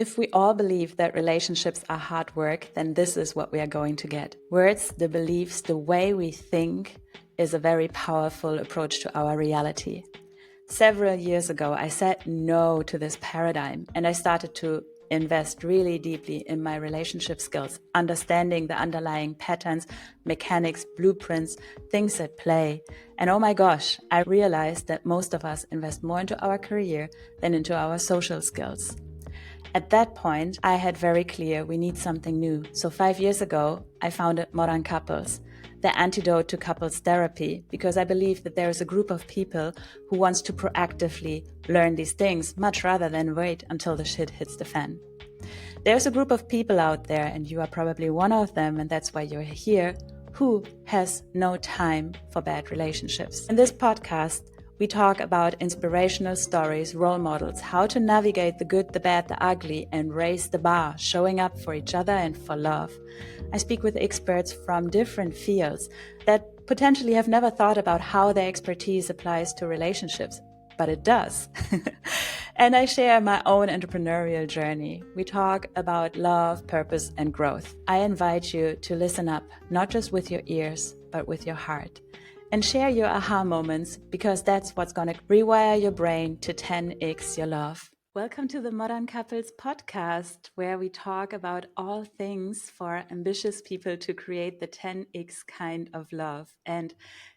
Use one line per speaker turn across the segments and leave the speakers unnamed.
If we all believe that relationships are hard work, then this is what we are going to get. Words, the beliefs, the way we think is a very powerful approach to our reality. Several years ago, I said no to this paradigm and I started to invest really deeply in my relationship skills, understanding the underlying patterns, mechanics, blueprints, things at play. And oh my gosh, I realized that most of us invest more into our career than into our social skills. At that point, I had very clear we need something new. So 5 years ago, I founded Modern Couples, the antidote to couples therapy, because I believe that there is a group of people who wants to proactively learn these things much rather than wait until the shit hits the fan. There's a group of people out there, and you are probably one of them, and that's why you're here, who has no time for bad relationships. In this podcast, we talk about inspirational stories, role models, how to navigate the good, the bad, the ugly, and raise the bar, showing up for each other and for love. I speak with experts from different fields that potentially have never thought about how their expertise applies to relationships, but it does. And I share my own entrepreneurial journey. We talk about love, purpose, and growth. I invite you to listen up, not just with your ears, but with your heart. And share your aha moments, because that's what's going to rewire your brain to 10x your love. Welcome to the Modern Couples podcast, where we talk about all things for ambitious people to create the 10x kind of love. And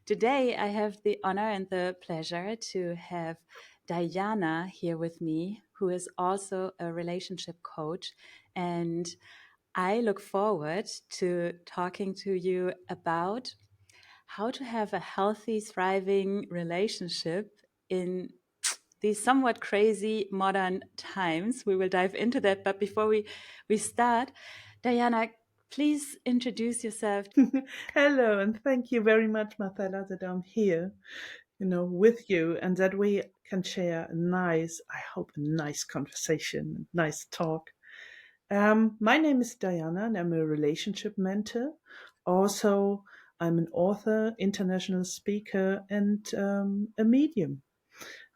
today I have the honor and the pleasure to have Dajana here with me, who is also a relationship coach. And I look forward to talking to you about how to have a healthy, thriving relationship in these somewhat crazy modern times. We will dive into that. But before we start, Dajana, please introduce yourself.
Hello, and thank you very much, Marcella, that I'm here, with you, and that we can share a nice, I hope, a nice conversation, nice talk. My name is Dajana, and I'm a relationship mentor. Also, I'm an author, international speaker, and a medium.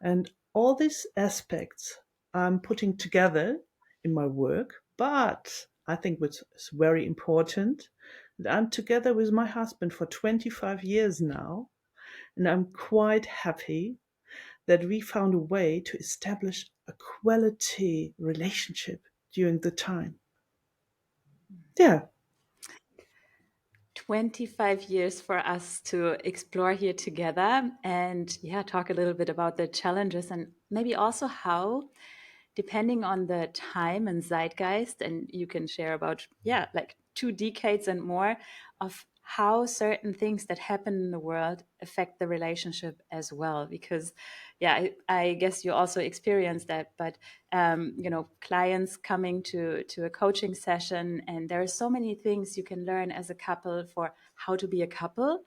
And all these aspects I'm putting together in my work, but I think what's very important that I'm together with my husband for 25 years now, and I'm quite happy that we found a way to establish a quality relationship during the time. Yeah.
25 years for us to explore here together and talk a little bit about the challenges and maybe also how, depending on the time and zeitgeist, and you can share about like 2 decades and more of how certain things that happen in the world affect the relationship as well, because I guess you also experience that. But clients coming to a coaching session, and there are so many things you can learn as a couple for how to be a couple.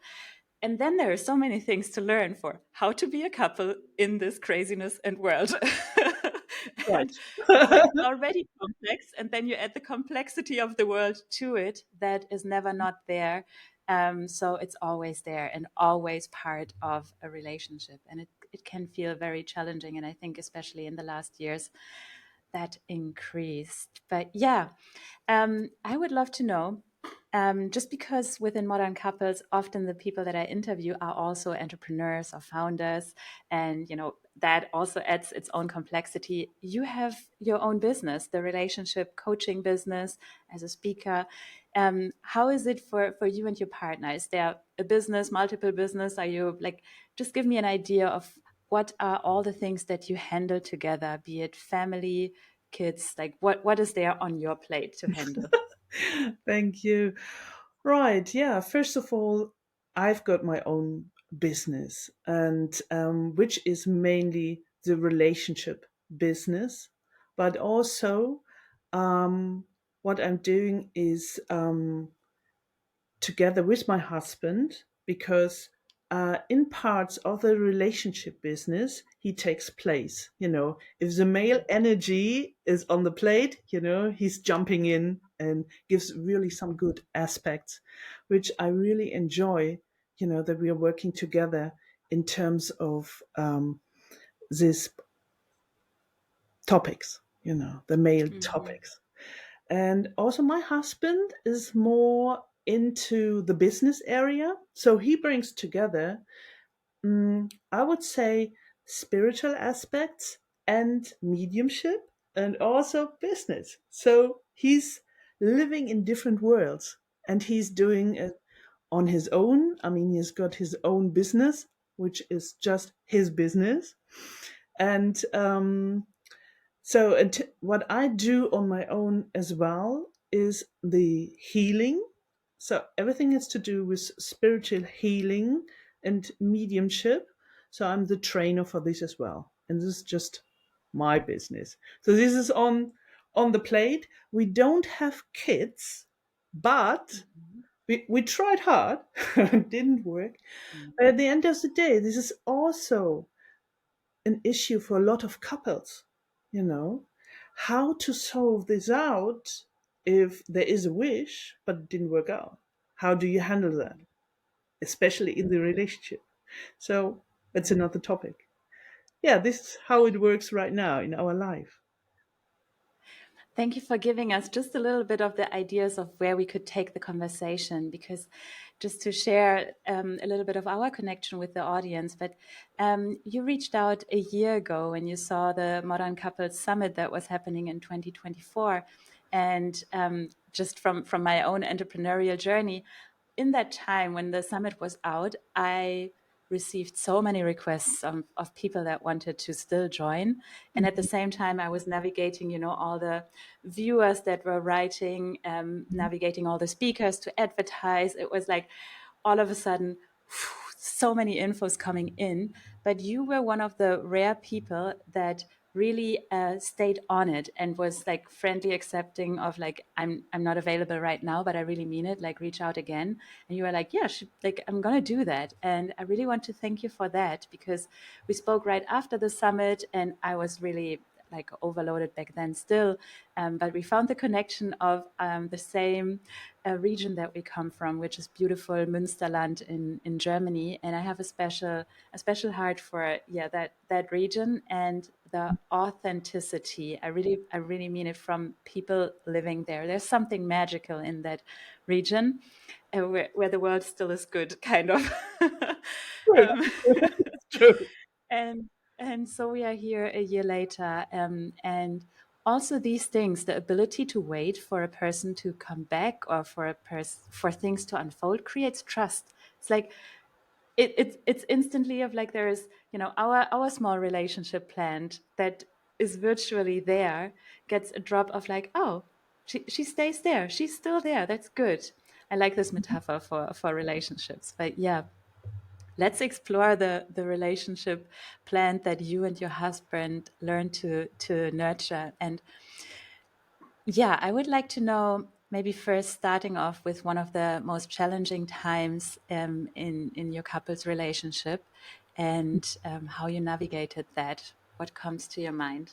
And then there are so many things to learn for how to be a couple in this craziness and world.
Right.
And it's already complex. And then you add the complexity of the world to it that is never not there. So it's always there and always part of a relationship. And it can feel very challenging. And I think especially in the last years that increased. But I would love to know, just because within Modern Couples, often the people that I interview are also entrepreneurs or founders, and that also adds its own complexity. You have your own business, the relationship coaching business, as a speaker. How is it for you and your partner? Is there a business, multiple business? Are you like, just give me an idea of what are all the things that you handle together, be it family, kids, like what is there on your plate to handle?
Thank you. Right. Yeah. First of all, I've got my own business, and which is mainly the relationship business, but also what I'm doing is together with my husband, because in parts of the relationship business, he takes place. If the male energy is on the plate, he's jumping in and gives really some good aspects, which I really enjoy, that we are working together in terms of these topics. the male
Mhm.
topics. And also, my husband is more into the business area. So he brings together, I would say, spiritual aspects and mediumship and also business. So he's living in different worlds and he's doing it on his own. I mean, he's got his own business, which is just his business. And so, what I do on my own as well is the healing. So, everything has to do with spiritual healing and mediumship. So, I'm the trainer for this as well. And this is just my business. So, this is on the plate. We don't have kids, but
Mhm.
we tried hard. It didn't work. But at the end of the day, this is also an issue for a lot of couples, you know, how to solve this out if there is a wish but it didn't work out. How do you handle that, especially in the relationship? So that's another topic. Yeah, this is how it works right now in our life.
Thank you for giving us just a little bit of the ideas of where we could take the conversation, because just to share a little bit of our connection with the audience. But you reached out a year ago when you saw the Modern Couples Summit that was happening in 2024. And just from my own entrepreneurial journey, in that time when the summit was out, I received so many requests of people that wanted to still join. And at the same time, I was navigating, all the viewers that were writing, navigating all the speakers to advertise. It was like all of a sudden, so many infos coming in. But you were one of the rare people that really stayed on it and was like friendly, accepting of like, I'm not available right now, but I really mean it, like reach out again. And you were like, yeah, like I'm gonna do that. And I really want to thank you for that, because we spoke right after the summit and I was really like overloaded back then still, but we found the connection of the same region that we come from, which is beautiful Münsterland in Germany. And I have a special heart for that region and the authenticity. I really mean it, from people living there. There's something magical in that region, where the world still is good, kind of.
True.
um,
It's true.
and and so we are here a year later, and also these things, the ability to wait for a person to come back or for things to unfold, creates trust. It's like it's instantly of like, there is, our small relationship planned that is virtually there, gets a drop of like, oh, she stays there, she's still there, that's good. I like this metaphor for relationships. But yeah, let's explore the relationship plant that you and your husband learned to nurture. And yeah, I would like to know, maybe first starting off with one of the most challenging times in your couple's relationship, and how you navigated that. What comes to your mind?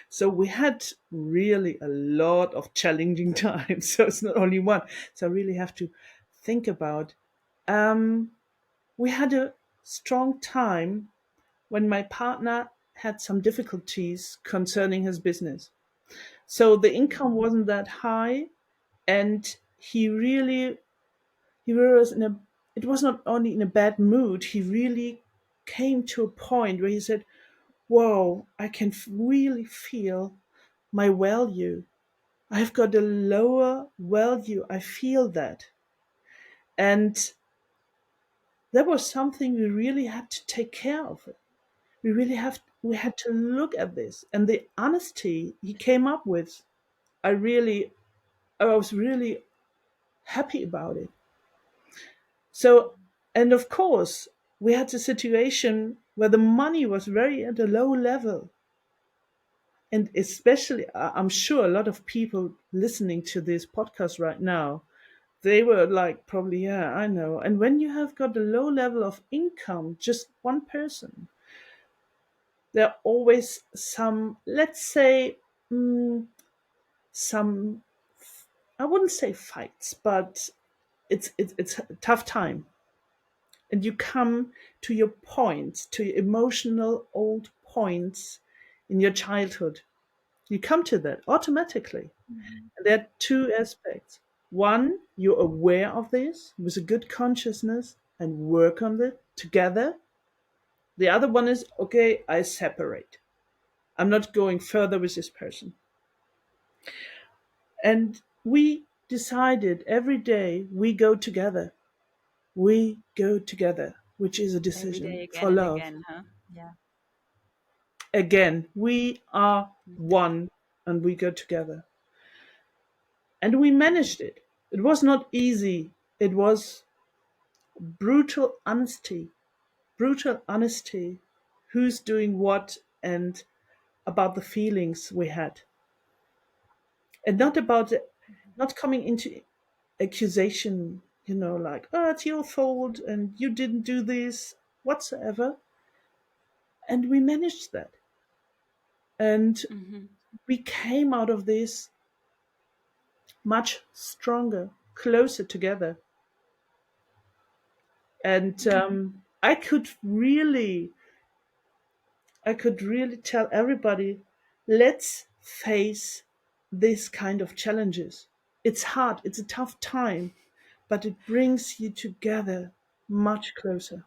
So we had really a lot of challenging times. So it's not only one. So I really have to think about. Um, we had a strong time when my partner had some difficulties concerning his business. So the income wasn't that high, and he was in a. It was not only in a bad mood. He really came to a point where he said, "Whoa, I can really feel my value. I've got a lower value. I feel that," and that was something we really had to take care of. We had to look at this, and the honesty he came up with, I was really happy about it. So, and of course, we had a situation where the money was very at a low level, and especially, I'm sure a lot of people listening to this podcast right now, they were like, probably, yeah, I know. And when you have got a low level of income, just one person, there are always some, let's say, some, I wouldn't say fights, but it's a tough time. And you come to your points, to your emotional old points in your childhood. You come to that automatically.
Mhm.
And there are two aspects. One, you're aware of this with a good consciousness and work on it together. The other one is, okay, I separate. I'm not going further with this person. And we decided every day we go together. We go together, which is a
Every day,
decision
again
for
and
love.
again, huh? Yeah.
Again, we are one and we go together. And we managed it. It was not easy. It was brutal honesty. Brutal honesty. Who's doing what and about the feelings we had. And not about not coming into accusation, like, oh, it's your fault and you didn't do this whatsoever. And we managed that. And
Hmm.
we came out of this much stronger, closer together. And I could really tell everybody, let's face this kind of challenges. It's hard, it's a tough time, but it brings you together much closer.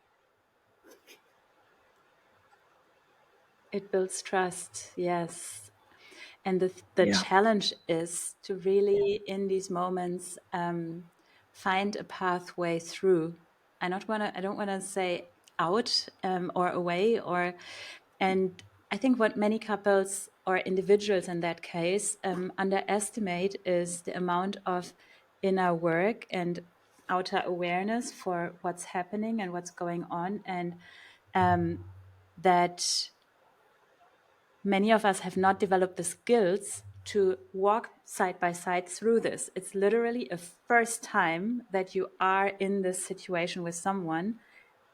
It builds trust, yes. And the
Yeah.
challenge is to really, in these moments, find a pathway through. I don't want to say out, or away, or, and I think what many couples or individuals in that case underestimate is the amount of inner work and outer awareness for what's happening and what's going on, and that many of us have not developed the skills to walk side by side through this. It's literally a first time that you are in this situation with someone,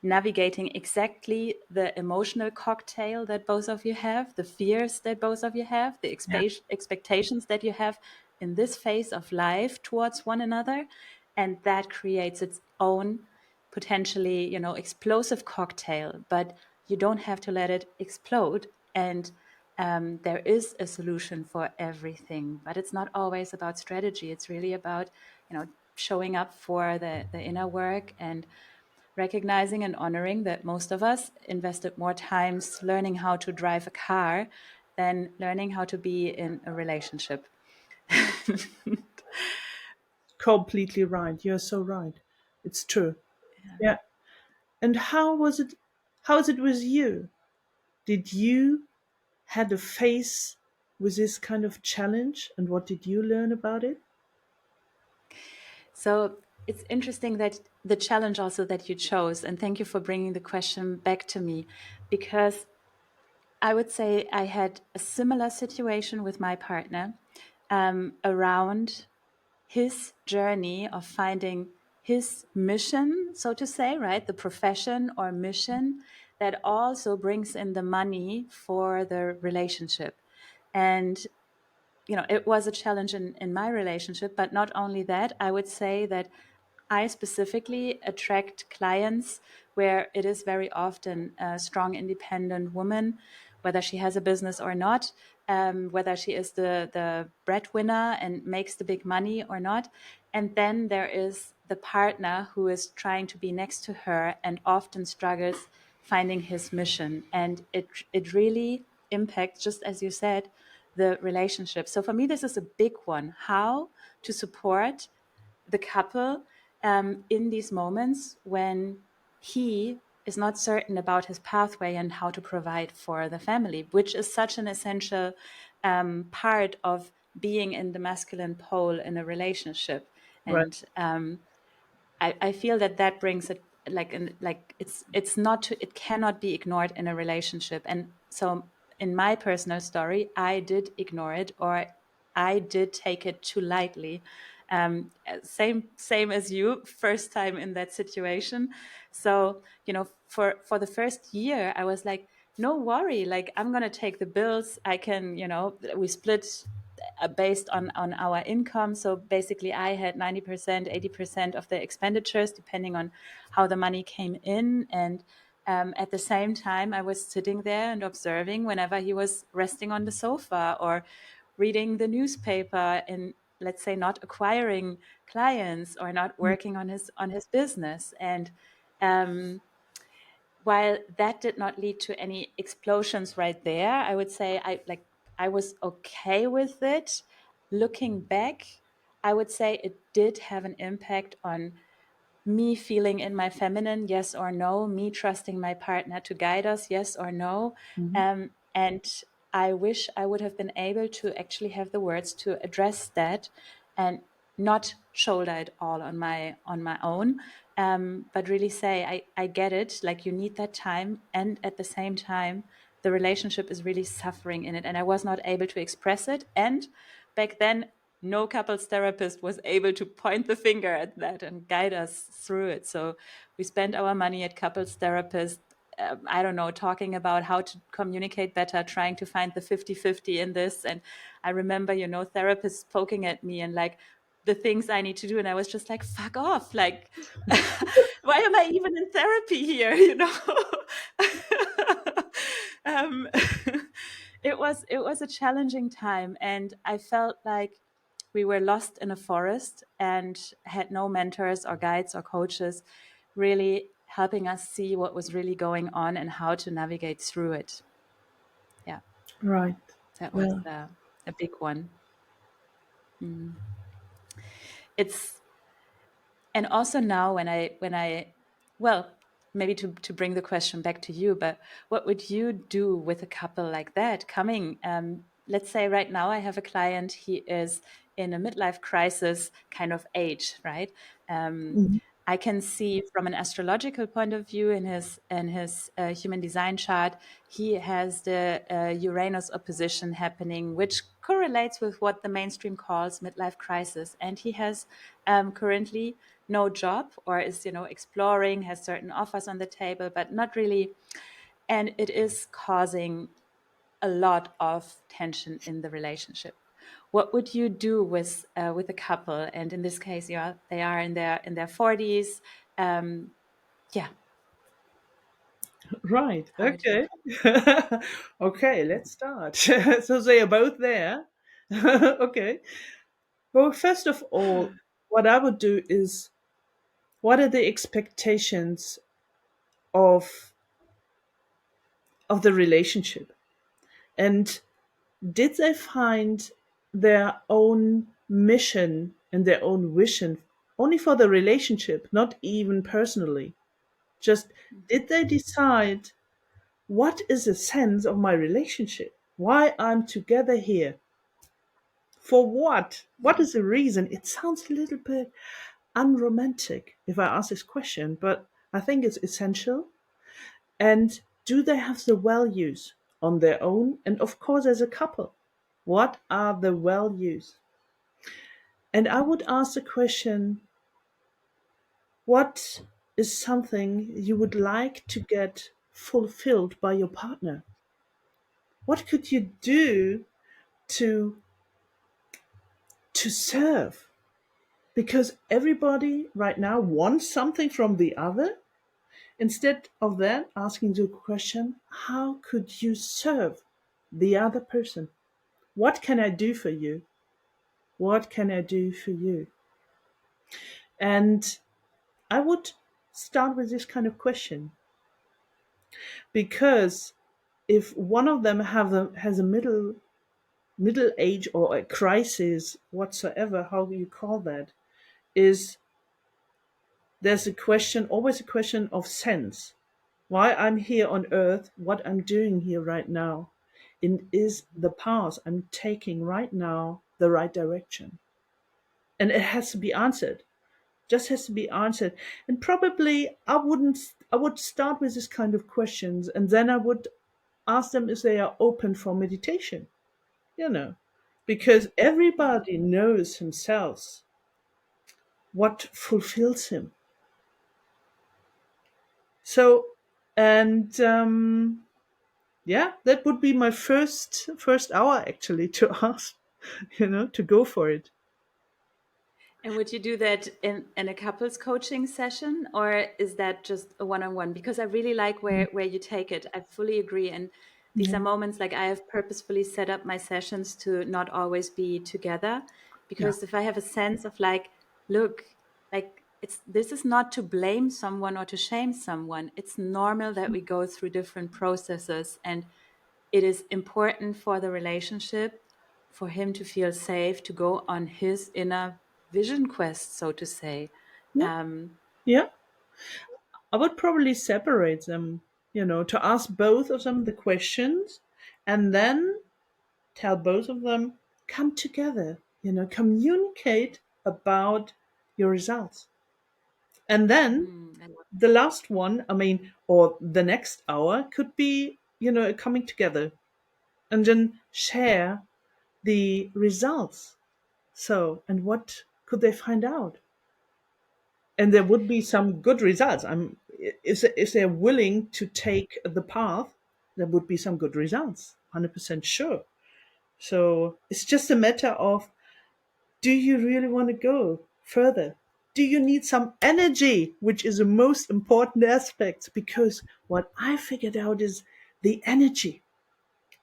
navigating exactly the emotional cocktail that both of you have, the fears that both of you have, the
Yeah.
expectations that you have in this phase of life towards one another. And that creates its own potentially, explosive cocktail, but you don't have to let it explode. And there is a solution for everything, but it's not always about strategy. It's really about, showing up for the inner work and recognizing and honoring that most of us invested more times learning how to drive a car than learning how to be in a relationship.
Completely right. You're so right. It's true. Yeah. And how is it with you? Did you had a face with this kind of challenge and what did you learn about it?
So it's interesting that the challenge also that you chose, and thank you for bringing the question back to me, because I would say I had a similar situation with my partner, around his journey of finding his mission, so to say, right? The profession or mission that also brings in the money for the relationship. And, it was a challenge in my relationship, but not only that, I would say that I specifically attract clients where it is very often a strong, independent woman, whether she has a business or not, whether she is the breadwinner and makes the big money or not. And then there is the partner who is trying to be next to her and often struggles finding his mission. And it really impacts, just as you said, the relationship. So for me, this is a big one. How to support the couple in these moments when he is not certain about his pathway and how to provide for the family, which is such an essential part of being in the masculine pole in a relationship.
Right.
And I feel that that brings it like it's not to, it cannot be ignored in a relationship. And so in my personal story, I did ignore it, or I did take it too lightly. Same as you, first time in that situation. So for the first year, I was like, no worry, like I'm gonna take the bills. I can, we split based on our income. So basically, I had 90%, 80% of the expenditures, depending on how the money came in. And At the same time, I was sitting there and observing whenever he was resting on the sofa or reading the newspaper and, let's say, not acquiring clients or not working on his business. And um, while that did not lead to any explosions right there, I would say I was okay with it. Looking back, I would say it did have an impact on me feeling in my feminine, yes or no, me trusting my partner to guide us, yes or no.
Mhm.
And I wish I would have been able to actually have the words to address that and not shoulder it all on my own, but really say, I get it, like you need that time. And at the same time, the relationship is really suffering in it. And I was not able to express it. And back then, no couples therapist was able to point the finger at that and guide us through it. So we spent our money at couples therapists, I don't know, talking about how to communicate better, trying to find the 50-50 in this. And I remember, therapists poking at me and like the things I need to do. And I was just like, fuck off. Like, why am I even in therapy here? um, it was a challenging time. And I felt like we were lost in a forest and had no mentors or guides or coaches really helping us see what was really going on and how to navigate through it. Yeah,
Right.
that was
Yeah.
a big one. Mm. It's And also now when I well, maybe to bring the question back to you, but what would you do with a couple like that coming? Let's say right now I have a client, he is in a midlife crisis kind of age, right? Um,
Mhm.
I can see from an astrological point of view in his human design chart, he has the Uranus opposition happening, which correlates with what the mainstream calls midlife crisis, and he has currently no job or is exploring, has certain offers on the table, but not really. And it is causing a lot of tension in the relationship. What would you do with a couple? And in this case, they are in their 40s. Yeah,
Right.
how would you
Okay.
approach?
Okay, let's start. So they are both there. Okay. Well, first of all, what I would do is, what are the expectations of the relationship? And did they find their own mission and their own vision only for the relationship, not even personally? Just, did they decide what is the sense of my relationship? Why I'm together here? For what? What is the reason? It sounds a little bit unromantic if I ask this question, but I think it's essential. And do they have the values on their own? And of course, as a couple, what are the values? And I would ask the question, what is something you would like to get fulfilled by your partner? What could you do to serve? Because everybody right now wants something from the other. Instead of that, asking the question, how could you serve the other person? What can I do for you? What can I do for you? And I would start with this kind of question, because if one of them has a middle age or a crisis whatsoever, how do you call that, is there's a question, always a question of sense. Why I'm here on earth, what I'm doing here right now, and is the path I'm taking right now the right direction? And it has to be answered. Just has to be answered. And probably I would start with this kind of questions, and then I would ask them if they are open for meditation, you know, because everybody knows himself what fulfills him. So, and yeah, that would be my first hour actually, to ask, to go for it.
And would you do that in a couples coaching session, or is that just a one-on-one? Because I really like where you take it. I fully agree. And these are
Yeah,
moments like I have purposefully set up my sessions to not always be together.
yeah,
Because if I have a sense of like, look, like it's this is not to blame someone or to shame someone. It's normal that we go through different processes, and it is important for the relationship for him to feel safe to go on his inner vision quest, so to say.
yeah,
Um,
yeah. I would probably separate them, to ask both of them the questions and then tell both of them, come together, communicate about your results. And then
I love
the last one, I mean, or the next hour could be, coming together and then share the results. So, and what could they find out? And there would be some good results. If they're willing to take the path, there would be some good results. 100% sure. So it's just a matter of, do you really want to go further? Do you need some energy, which is the most important aspect? Because what I figured out is the energy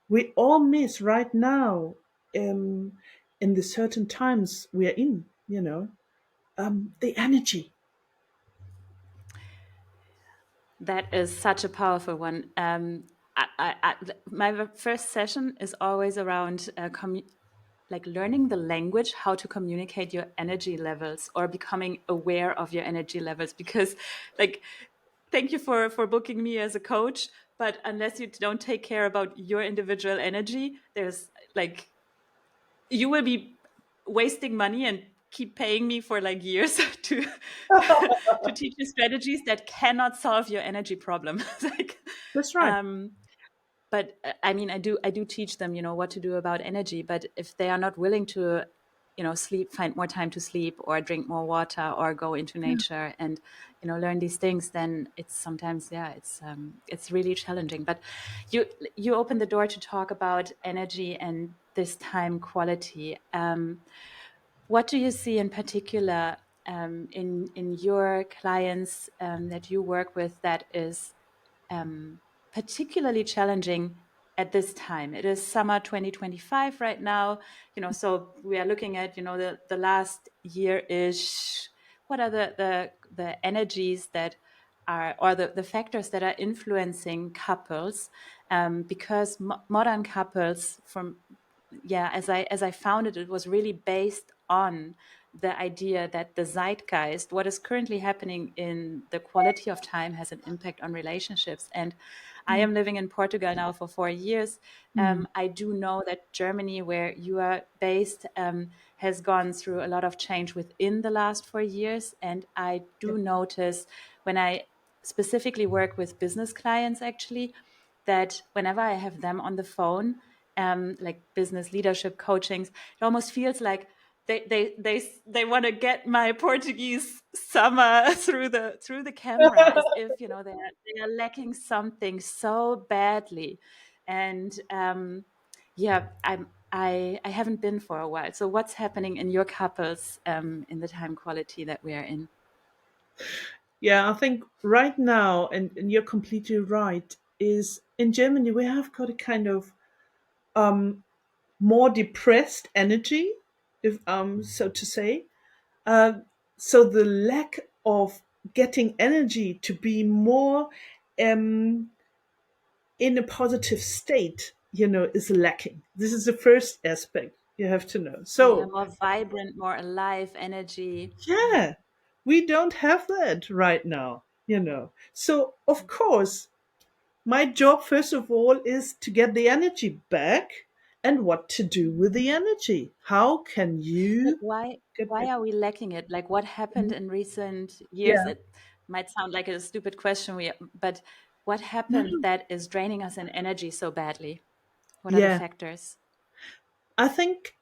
we all miss right now, in the certain times we are in. The energy.
That is such a powerful one. My first session is always around like learning the language, how to communicate your energy levels or becoming aware of your energy levels. Because, like, thank you for booking me as a coach, but unless you don't take care about your individual energy, there's like you will be wasting money and keep paying me for like years to to teach you strategies that cannot solve your energy problem. like
That's right.
um but I mean, I do teach them, what to do about energy, but if they are not willing to, sleep, find more time to sleep or drink more water or go into nature and, learn these things, then it's sometimes, yeah, it's really challenging. But you you open the door to talk about energy and this time quality. What do you see in particular, in your clients, that you work with, that is particularly challenging at this time? It is summer 2025 right now, so we are looking at, the last year-ish. What are the energies that are, or the factors that are influencing couples? Because modern couples, from yeah, as I found it, it was really based on the idea that the zeitgeist, what is currently happening in the quality of time, has an impact on relationships. And I am living in Portugal now for 4 years.
Mm.
I do know that Germany, where you are based, has gone through a lot of change within the last 4 years. And I
Yeah.
do notice, when I specifically work with business clients, actually, that whenever I have them on the phone, like business leadership coachings, it almost feels like they want to get my Portuguese summer through the camera, as if, they are lacking something so badly. And yeah, I haven't been for a while. So what's happening in your couples, in the time quality that we are in?
Yeah, I think right now, and you're completely right, is in Germany we have got a kind of more depressed energy, if so to say. Uh, so the lack of getting energy to be more um, in a positive state, is lacking. This is the first aspect you have to know.
Yeah,
So
more vibrant, more alive energy.
yeah, we don't have that right now. So of course, my job, first of all, is to get the energy back and what to do with the energy. How can
Like,
you
why
get
why
back?
are we lacking it? Like, what happened in recent years?
Yeah.
It might sound like a stupid question, but what
No,
happened
no.
that is draining us in energy so badly? What are the
Yeah.
factors?
I think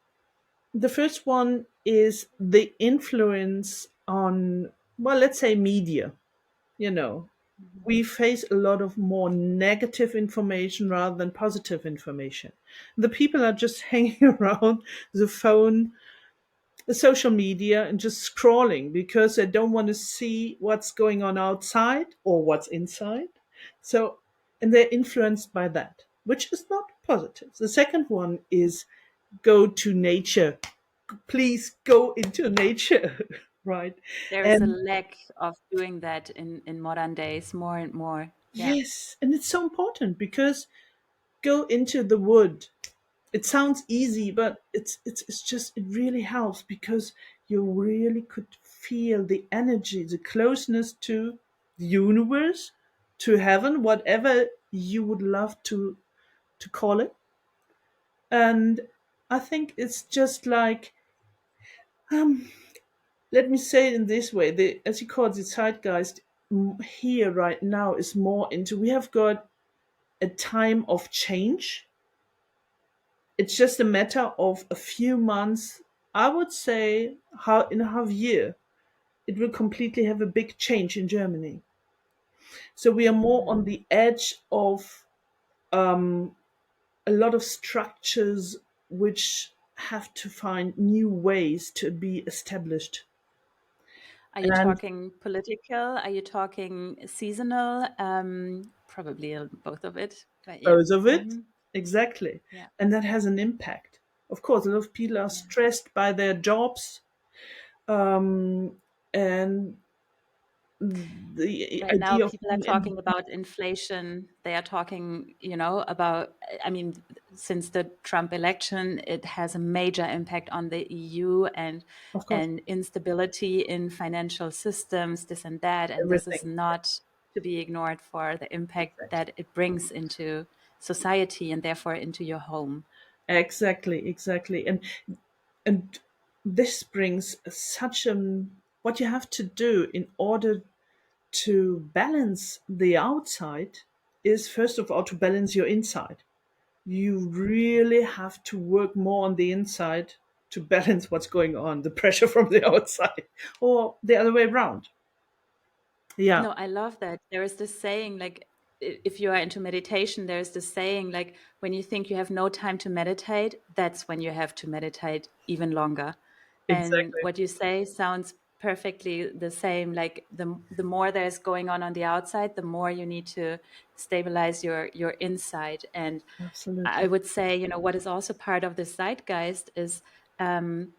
the first one is the influence on, well, let's say media. You know,
Mhm.
we face a lot of more negative information rather than positive information. The people are just hanging around the phone the social media and just scrolling because they don't want to see what's going on outside or what's inside. So, and they're influenced by that, which is not positive. The second one is go to nature. Please go into nature, right?
There is a
And
lack of doing that in modern days more and more. Yeah.
yes, and it's so important because go into the wood. It sounds easy, but it's just it really helps because you really could feel the energy, the closeness to the universe, to heaven, whatever you would love to call it. And I think it's just like um let me say it in this way, the as you call it, the zeitgeist here right now is more into we have got a time of change. It's just a matter of a few months. I would say how in a half year it will completely have a big change in Germany. So we are more on
Mhm.
the edge of um, a lot of structures which have to find new ways to be established.
Are you
And
talking political? Are you talking seasonal? Probably both of it, but yeah.
both of it,
Hmm.
exactly.
Yeah.
And that has an impact. Of course, a lot of people are
Yeah.
stressed by their jobs, um, and the
Right now,
idea of
people are
being
talking
independent.
about inflation. They are talking, about, I mean, since the Trump election, it has a major impact on the EU
Of course,
and instability in financial systems, this and that. And this
everything.
is not to be ignored for the impact
Exactly.
that it brings into society and therefore into your home.
Exactly, exactly. And this brings such what you have to do in order to balance the outside is first of all to balance your inside. You really have to work more on the inside to balance what's going on, the pressure from the outside, or the other way around. Yeah,
No, I love that. There is this saying, like, if you are into meditation, there's this saying, like, when you think you have no time to meditate, that's when you have to meditate even longer. And
exactly.
what you say sounds perfectly the same. Like, the more there's going on the outside, the more you need to stabilize your inside. And I
Absolutely.
would say, what is also part of the zeitgeist is um,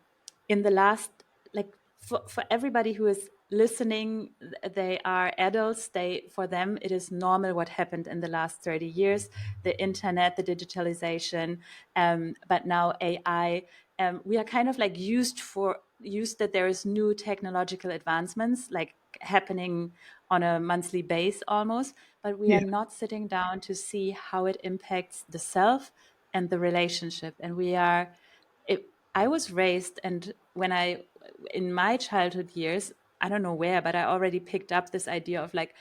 in the last, like for everybody who is listening, they are adults. For them, it is normal what happened in the last 30 years, the internet, the digitalization, but now AI. We are kind of like used that there is new technological advancements like happening on a monthly base almost, but we are
Yeah,
not sitting down to see how it impacts the self and the relationship. And we are, it, I was raised, and in my childhood years, I don't know where, but I already picked up this idea of like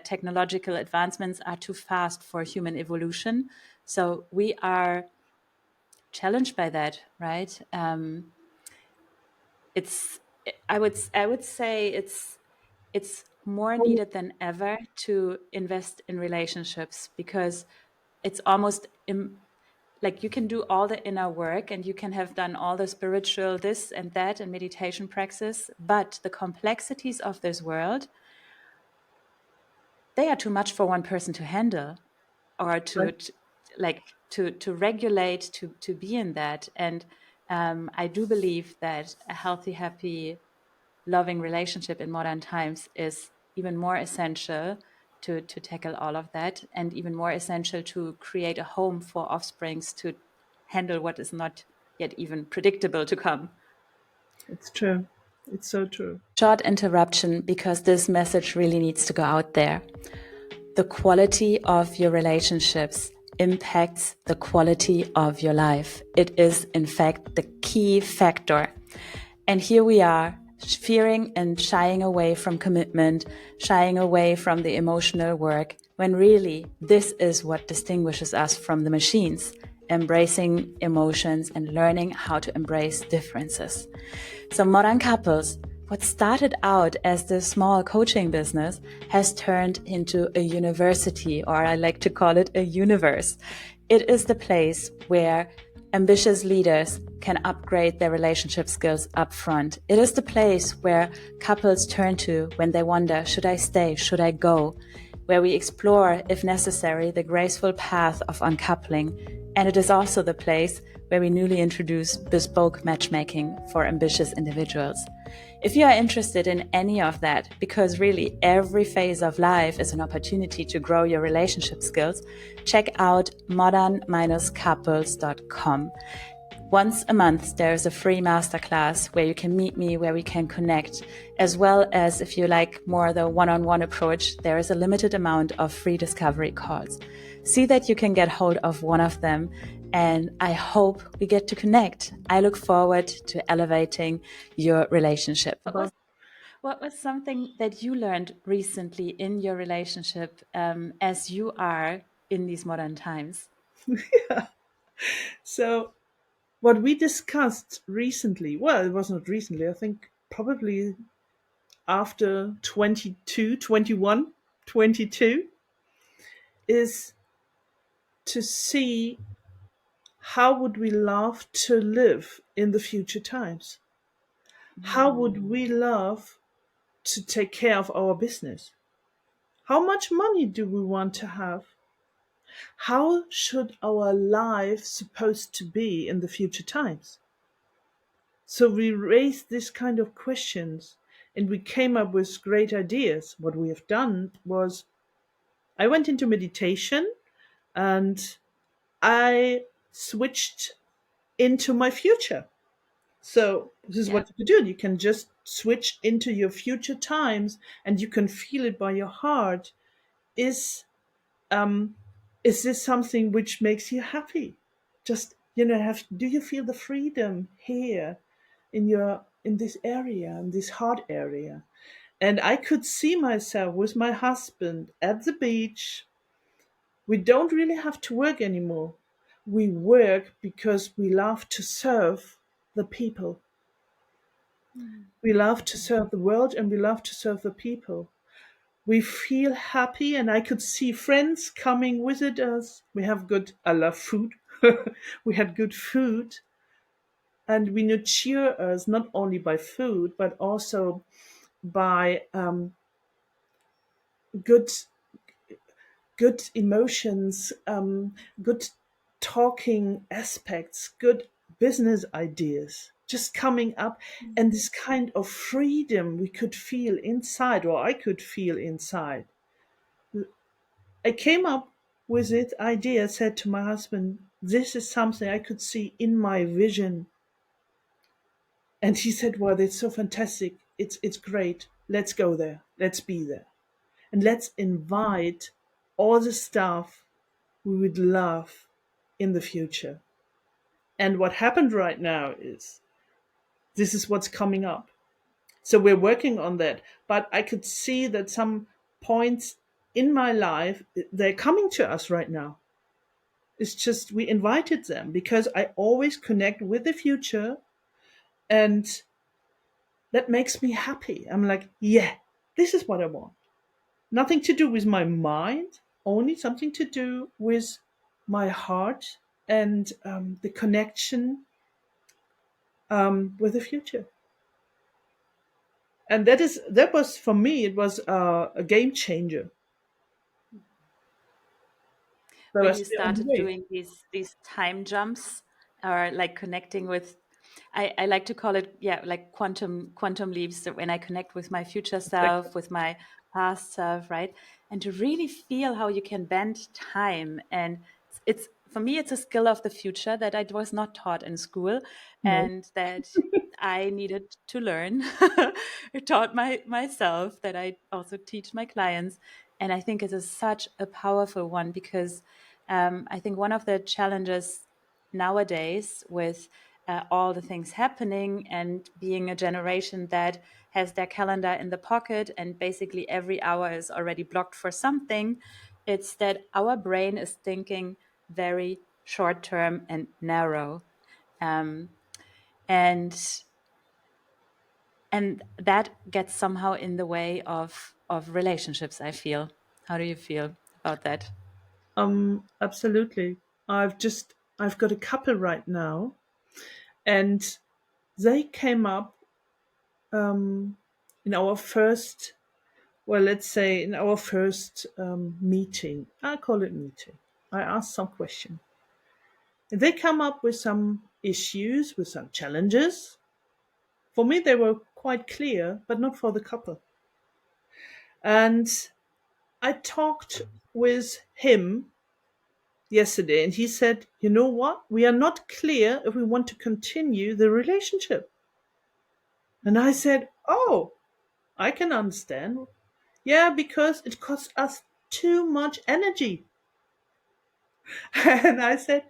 technological advancements are too fast for human evolution. So we are challenged by that, right? It's, I would say it's more
oh,
needed than ever to invest in relationships because it's almost like you can do all the inner work and you can have done all the spiritual this and that and meditation praxis, but the complexities of this world, they are too much for one person to handle or
right.
to regulate, to be in that. And I do believe that a healthy, happy, loving relationship in modern times is even more essential to tackle all of that, and even more essential to create a home for offsprings to handle what is not yet even predictable to come.
It's true. It's so true.
Short interruption because this message really needs to go out there. The quality of your relationships impacts the quality of your life. It is, in fact, the key factor. And here we are, fearing and shying away from commitment, shying away from the emotional work, when really this is what distinguishes us from the machines, embracing emotions and learning how to embrace differences. So modern couples, what started out as the small coaching business has turned into a university, or I like to call it a universe. It is the place where Ambitious leaders can upgrade their relationship skills upfront. It is the place where couples turn to when they wonder, should I stay? Should I go? Where we explore, if necessary, the graceful path of uncoupling. And it is also the place where we newly introduce bespoke matchmaking for ambitious individuals. If you are interested in any of that, because really every phase of life is an opportunity to grow your relationship skills, check out modern-couples.com. Once a month, there's a free masterclass where you can meet me, where we can connect, as well as if you like more the one-on-one approach, there is a limited amount of free discovery calls. See that you can get hold of one of them, and I hope we get to connect. I look forward to elevating your relationship. What was something that you learned recently in your relationship as you are in these modern times?
So, what we discussed recently, well, it was not recently, I think probably after 22, 21, 22, is to see how would we love to live in the future times? How would we love to take care of our business? How much money do we want to have? How should our life supposed to be in the future times? So we raised this kind of questions and we came up with great ideas. What we have done was I went into meditation and I switched into my future. So this is
Yeah.
what you can do. You can just switch into your future times and you can feel it by your heart. Is um is this something which makes you happy? Just have do you feel the freedom here in this area, in this heart area? And I could see myself with my husband at the beach. We don't really have to work anymore. We work because we love to serve the people. We love to serve the world and we love to serve the people. We feel happy, and I could see friends coming visit us. We have good, I love food. We had good food, and we nurture us not only by food, but also by good good emotions, good talking aspects, good business ideas just coming up, and this kind of freedom we could feel inside, or I could feel inside. I came up with this idea, said to my husband, this is something I could see in my vision. And he said, well, it's so fantastic. It's great. Let's go there. Let's be there. And let's invite all the stuff we would love in the future. And what happened right now is this is what's coming up. So we're working on that. But I could see that some points in my life, they're coming to us right now. It's just we invited them because I always connect with the future, and that makes me happy. I'm like, yeah, this is what I want. Nothing to do with my mind, only something to do with my heart and the connection with the future. And that was for me. It was a game changer. But
When
I'm
you
still on the
started
way.
doing these time jumps or like connecting with, I like to call it, yeah, like quantum leaps, that when I connect with my future
Exactly.
self, with my past self, right? And to really feel how you can bend time. And it's for me, it's a skill of the future that I was not taught in school,
No.
and that I needed to learn. I taught myself, that I also teach my clients. And I think it is such a powerful one, because I think one of the challenges nowadays with all the things happening and being a generation that has their calendar in the pocket and basically every hour is already blocked for something, it's that our brain is thinking very short term and narrow. Um, and and that gets somehow in the way of relationships, I feel. How do you feel about that?
Absolutely. I've just I've got a couple right now, and they came up in our first, well, let's say in our first meeting. I call it meeting. I asked some question. And they come up with some issues, with some challenges. For me, they were quite clear, but not for the couple. And I talked with him yesterday, and he said, "You know what? We are not clear if we want to continue the relationship." And I said, "Oh, I can understand. Yeah, because it costs us too much energy." And I said,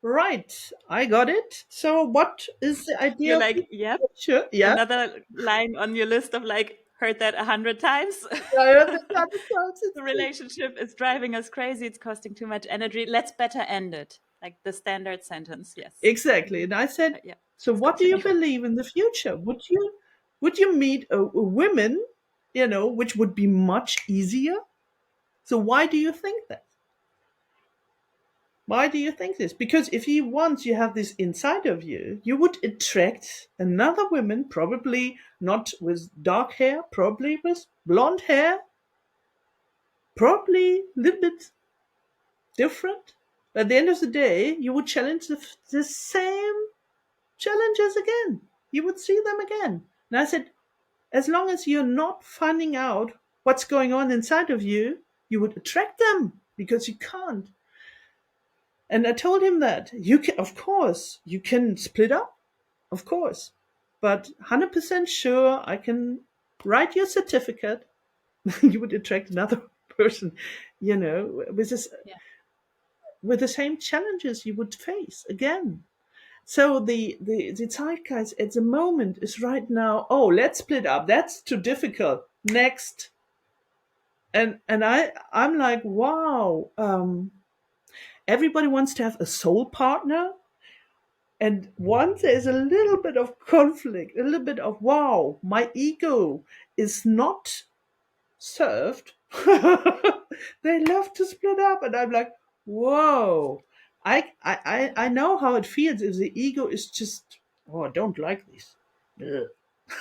"Right, I got it. So, what is the idea
You're
of
like,
the
yep,
future?" Yeah,
another line on your list of like, heard that 100 times.
I heard that 100 times.
The
It's true.
relationship is driving us crazy. It's costing too much energy. Let's better end it. Like the standard sentence. Yes.
Exactly. And I said,
Yeah.
"So,
Please
what do you
continue.
believe in the future? Would you meet a women, which would be much easier? So, why do you think that? Why do you think this? Because if you once you have this inside of you, you would attract another woman, probably not with dark hair, probably with blonde hair, probably a little bit different. At the end of the day, you would challenge the same challenges again. You would see them again." And I said, as long as you're not finding out what's going on inside of you, you would attract them because you can't. And I told him that you can, of course, you can split up, of course, but 100% sure I can write your certificate. You would attract another person,
Yeah.
with the same challenges you would face again. So the zeitgeist at the moment is right now. Oh, let's split up. That's too difficult. Next, and I'm like, wow. Everybody wants to have a soul partner, and once there's a little bit of conflict, a little bit of wow, my ego is not served. They love to split up, and I'm like, whoa. I know how it feels if the ego is just, oh, I don't like this. Ugh.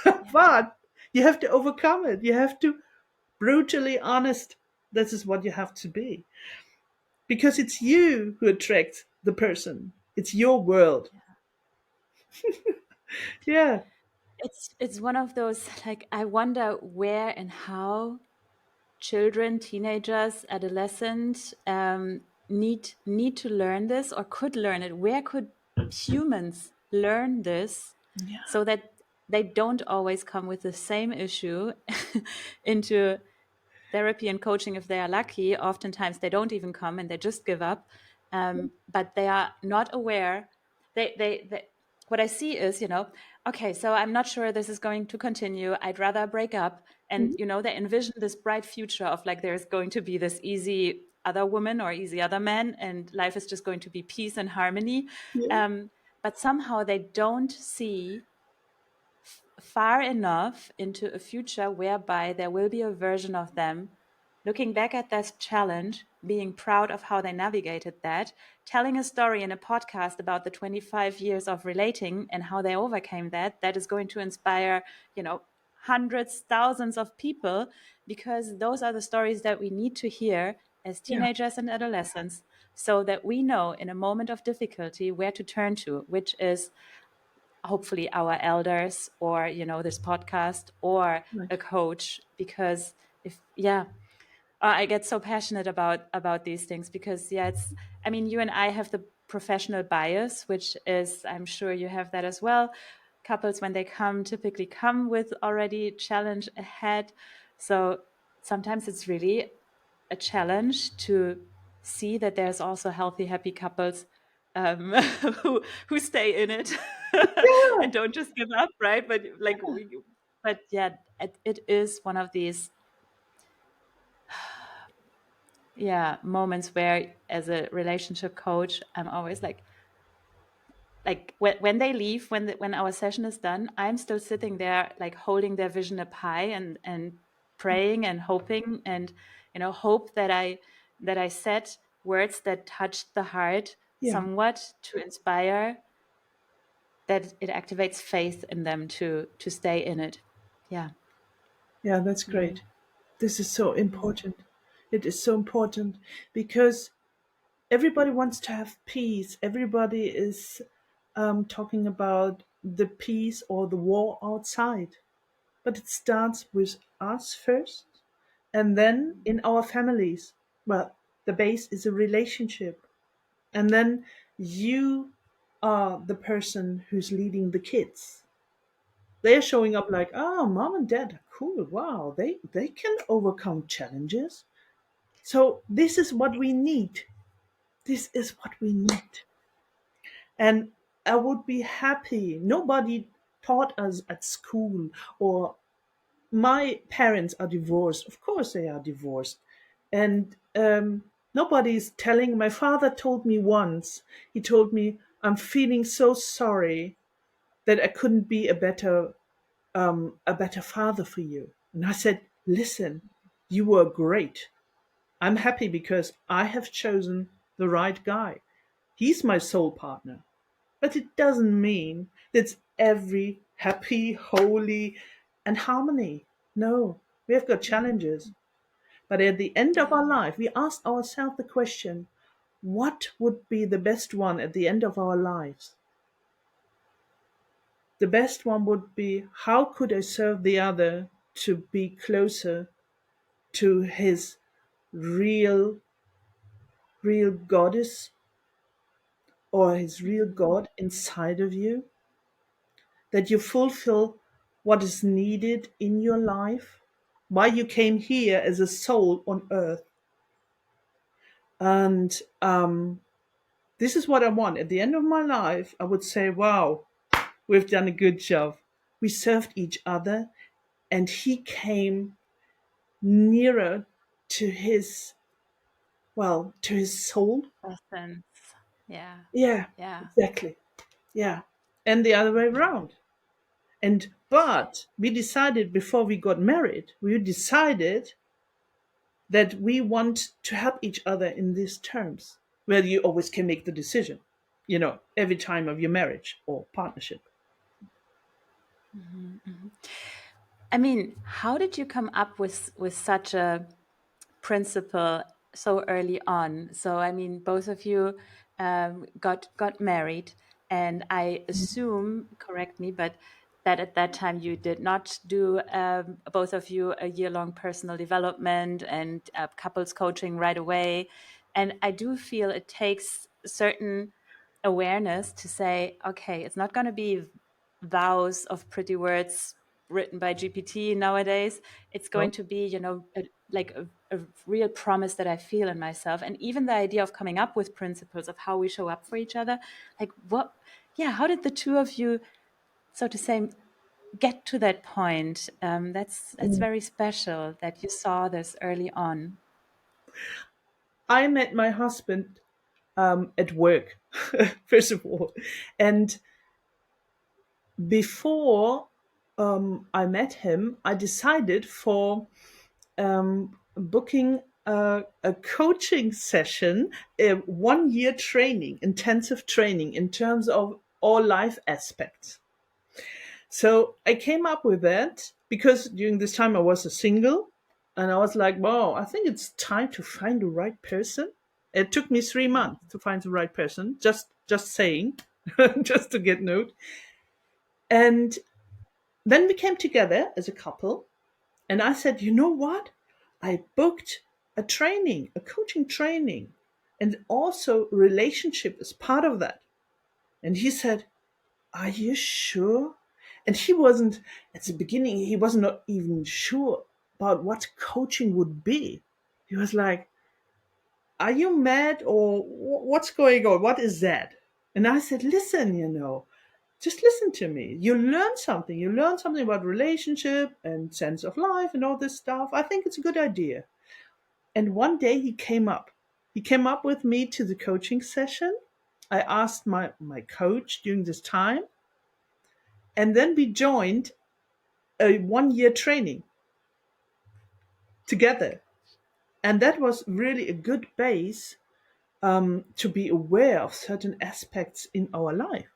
Yeah.
But you have to overcome it. You have to brutally honest. This is what you have to be, because it's you who attracts the person. It's your world. Yeah,
It's one of those like I wonder where and how children, teenagers, adolescents need to learn this or could learn it. Where could humans learn this
yeah,
so that they don't always come with the same issue into therapy and coaching if they are lucky. Oftentimes they don't even come and they just give up. But they are not aware. They what I see is, okay, so I'm not sure this is going to continue. I'd rather break up. And,
mhm,
they envision this bright future of like there's going to be this easy other woman or easy other man, and life is just going to be peace and harmony.
yeah,
But somehow they don't see far enough into a future whereby there will be a version of them looking back at that challenge, being proud of how they navigated that, telling a story in a podcast about the 25 years of relating and how they overcame that. That is going to inspire, hundreds, thousands of people, because those are the stories that we need to hear as
yeah,
teenagers and adolescents, so that we know in a moment of difficulty where to turn to, which is hopefully our elders, or this podcast, or
right,
a coach. Because if yeah I get so passionate about these things, because it's, I mean, you and I have the professional bias, which is, I'm sure you have that as well. Couples, when they come, typically come with already challenge ahead. So sometimes it's really a challenge to see that there's also healthy, happy couples who stay in it
yeah,
and don't just give up, right? But like but yeah, it is one of these moments where, as a relationship coach, I'm always like when they leave, when our session is done, I'm still sitting there like holding their vision up high, and praying and hoping, and hope that I said words that touched the heart
Yeah.
somewhat to inspire, that it activates faith in them to stay in it. Yeah.
Yeah, that's
Mm.
great. This is so important. It is so important because everybody wants to have peace. Everybody is talking about the peace or the war outside. But it starts with us first and then in our families. Well, the base is a relationship. And then you are the person who's leading the kids. They're showing up like, oh, mom and dad are cool. Wow, they can overcome challenges. So this is what we need. This is what we need. And I would be happy. Nobody taught us at school, or my parents are divorced. Of course, they are divorced. And nobody's telling. My father told me once, he told me, I'm feeling so sorry that I couldn't be a better father for you. And I said, listen, you were great. I'm happy because I have chosen the right guy. He's my soul partner. But it doesn't mean that's every happy, holy, and harmony. No, we have got challenges. But at the end of
Yeah.
our life, we ask ourselves the question, what would be the best one at the end of our lives? The best one would be, how could I serve the other to be closer to his real, real goddess or his real God inside of you? That you fulfill what is needed in your life, why you came here as a soul on earth. And this is what I want. At the end of my life, I would say, wow, we've done a good job. We served each other, and he came nearer to his, well, to his soul.
Essence. Yeah.
Yeah,
Yeah.
exactly. Yeah. And the other way around. And but we decided before we got married, we decided that we want to help each other in these terms. Well, you always can make the decision, every time of your marriage or partnership.
Mhm, mhm. I mean, how did you come up with such a principle so early on? So, I mean, both of you got married, and I assume, correct me, but that at that time you did not do, both of you, a year-long personal development and couples coaching right away. And I do feel it takes certain awareness to say, okay, it's not going to be vows of pretty words written by GPT nowadays. It's going
No?
to be, like a real promise that I feel in myself. And even the idea of coming up with principles of how we show up for each other, like what, yeah, how did the two of you, so to say, get to that point? That's very special that you saw this early on.
I met my husband at work, first of all. And before I met him, I decided for booking a coaching session, a 1 year training, intensive training in terms of all life aspects. So I came up with that because during this time I was a single, and I was like, wow, I think it's time to find the right person. It took me 3 months to find the right person, just saying, just to get note. And then we came together as a couple, and I said, you know what? I booked a training, a coaching training, and also relationship is part of that. And he said, are you sure? And he wasn't, at the beginning, he was not even sure about what coaching would be. He was like, are you mad or what's going on? What is that? And I said, listen, just listen to me. You learn something. You learn something about relationship and sense of life and all this stuff. I think it's a good idea. And one day he came up. He came up with me to the coaching session. I asked my coach during this time, and then we joined a 1 year training together. And that was really a good base to be aware of certain aspects in our life.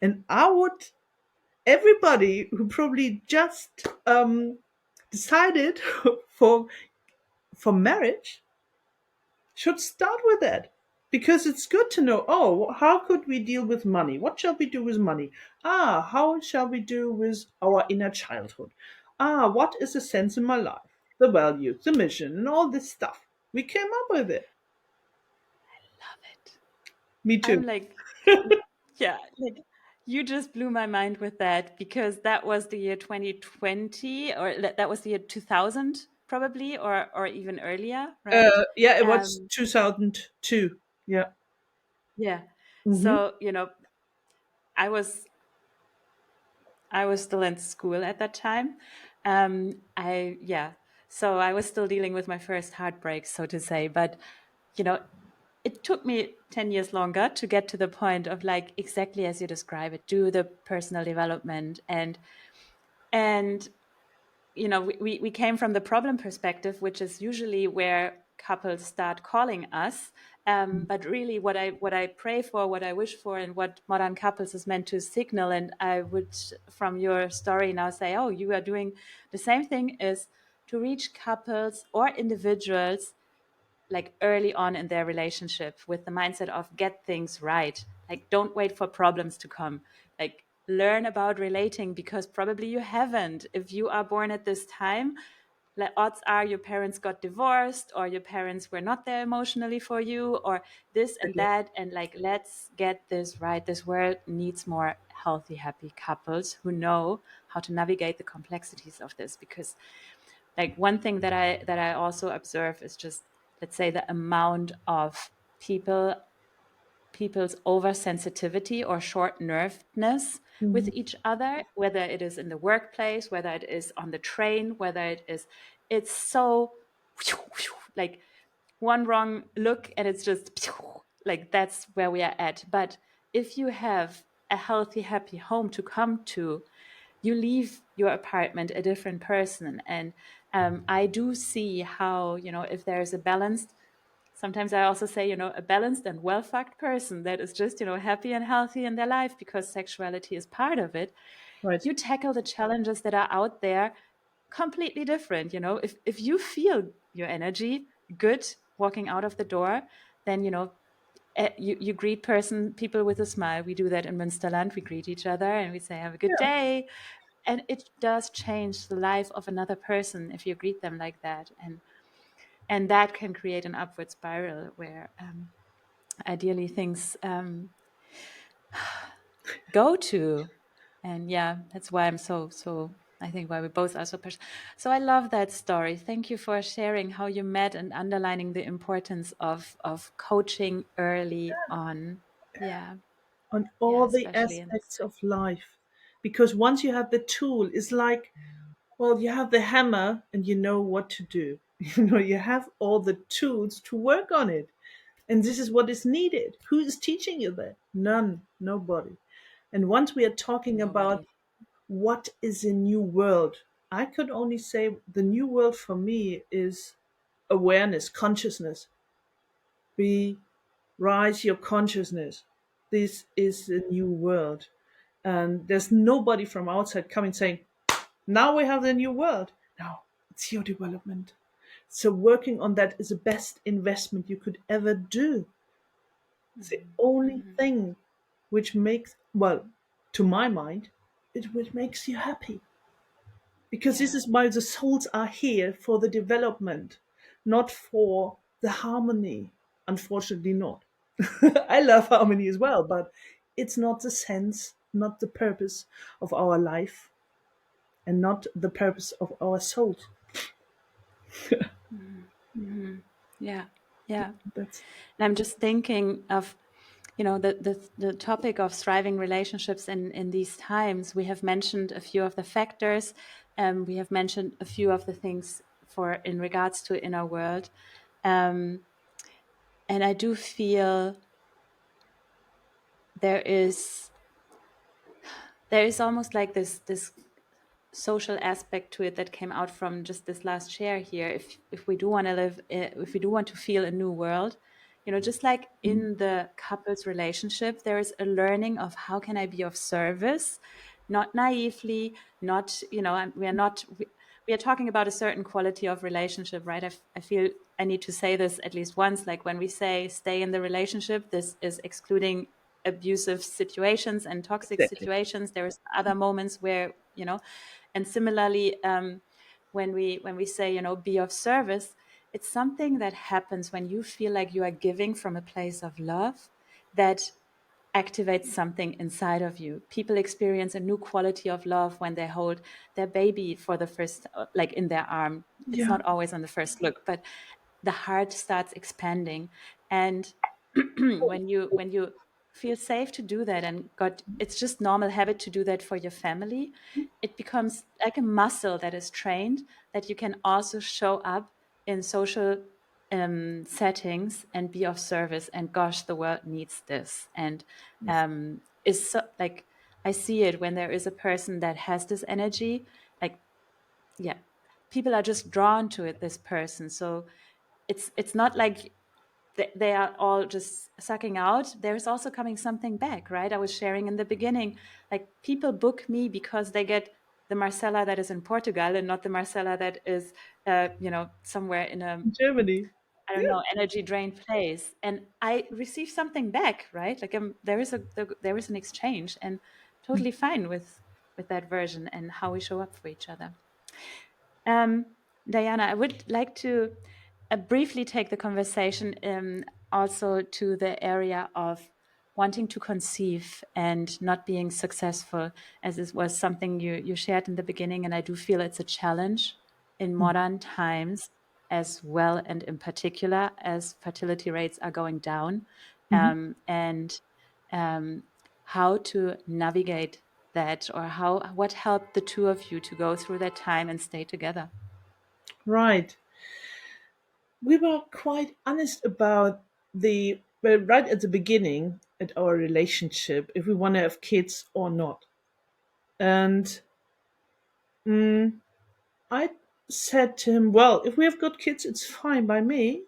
And I would, everybody who probably just decided for for marriage should start with that, because it's good to know, oh, how could we deal with money? What shall we do with money? How shall we do with our inner childhood? What is the sense in my life, the values, the mission, and all this stuff? We came up with it.
Love it.
Me
I'm
too.
like, yeah, like you just blew my mind with that, because that was the year 2020, or that was the year 2000 probably, or even earlier, right?
Yeah, it was
Um,
2002. Yeah.
yeah.
Hmm.
So, I was I was still in school at that time. Yeah. So I was still dealing with my first heartbreak, so to say. But, you know, it took me 10 years longer to get to the point of, like, exactly as you describe it, do the personal development. And we came from the problem perspective, which is usually where couples start calling us. But really, what I pray for, what I wish for, and what modern couples is meant to signal, and I would, from your story now, say, oh, you are doing the same thing, is to reach couples or individuals like early on in their relationship with the mindset of get things right. Like, don't wait for problems to come. Like, learn about relating, because probably you haven't. If you are born at this time, like, odds are your parents got divorced, or your parents were not there emotionally for you, or this and that. And, like, let's get this right. This world needs more healthy, happy couples who know how to navigate the complexities of this. Because, like, one thing that I also observe is just, let's say, the amount of people's oversensitivity or short nervedness with
Hmm.
each other, whether it is in the workplace, whether it is on the train, whether it's so like one wrong look and it's just like that's where we are at. But if you have a healthy, happy home to come to, you leave your apartment a different person. And I do see how, if there is a balanced, sometimes I also say, a balanced and well fucked person that is just, happy and healthy in their life, because sexuality is part of it.
Right.
You tackle the challenges that are out there completely different. If you feel your energy good walking out of the door, then, you greet people with a smile. We do that in Münsterland. We greet each other and we say, have a good
Yeah.
day. And it does change the life of another person if you greet them like that. And that can create an upward spiral where ideally things go to. And yeah, that's why I'm so I think why we both are so passionate. So I love that story. Thank you for sharing how you met and underlining the importance of coaching early on. Yeah.
On
Yeah,
all the
especially in this
aspects of life. Because once you have the tool, it's like, well, you have the hammer and you know what to do. You have all the tools to work on it. And this is what is needed. Who is teaching you that? None, nobody. And once we are talking about
nobody.
what is a new world, I could only say the new world for me is awareness, consciousness. Be rise your consciousness. This is a new world. And there's nobody from outside coming saying, now we have the new world. No, it's your development. So working on that is the best investment you could ever do. It's the only
Mhm.
thing which makes, well, to my mind, it which makes you happy. Because this
Yeah.
is why the souls are here for the development, not for the harmony. Unfortunately, not. I love harmony as well, but it's not the sense, not the purpose of our life, and not the purpose of our soul.
Mhm. Mhm. Yeah. Yeah.
That's
And I'm just thinking of, the topic of thriving relationships in these times. We have mentioned a few of the factors. We have mentioned a few of the things for in regards to inner world. Um, and I do feel there is there is almost like this social aspect to it that came out from just this last share here. If we do want to live, if we do want to feel a new world, just like in the couple's relationship, there is a learning of how can I be of service, not naively, not, we are not, we are talking about a certain quality of relationship, right? I feel I need to say this at least once. Like when we say stay in the relationship, this is excluding abusive situations and toxic
Exactly.
situations. There's other moments where, and similarly, when we say, be of service, it's something that happens when you feel like you are giving from a place of love that activates something inside of you. People experience a new quality of love when they hold their baby for the first, like in their arm. It's
Yeah.
not always on the first look, but the heart starts expanding. And when you feel safe to do that, and got, it's just normal habit to do that for your family, it becomes like a muscle that is trained, that you can also show up in social settings and be of service. And gosh, the world needs this. And is so, like, I see it when there is a person that has this energy, like, yeah, people are just drawn to it, this person. So it's not like they are all just sucking out. There's also coming something back, right? I was sharing in the beginning, like people book me because they get the Marcella that is in Portugal and not the Marcella that is, somewhere in a,
In Germany.
I don't
Yeah.
know, energy drained place, and I receive something back, right? Like there is an exchange, and totally fine with that version and how we show up for each other. Diana, I would like to briefly take the conversation also to the area of wanting to conceive and not being successful, as this was something you shared in the beginning. And I do feel it's a challenge in modern times as well, and in particular as fertility rates are going down,
Mhm.
and how to navigate that, or what helped the two of you to go through that time and stay together.
Right. We were quite honest about the well, right at the beginning at our relationship if we want to have kids or not. And I said to him, "Well, if we have good kids, it's fine by me."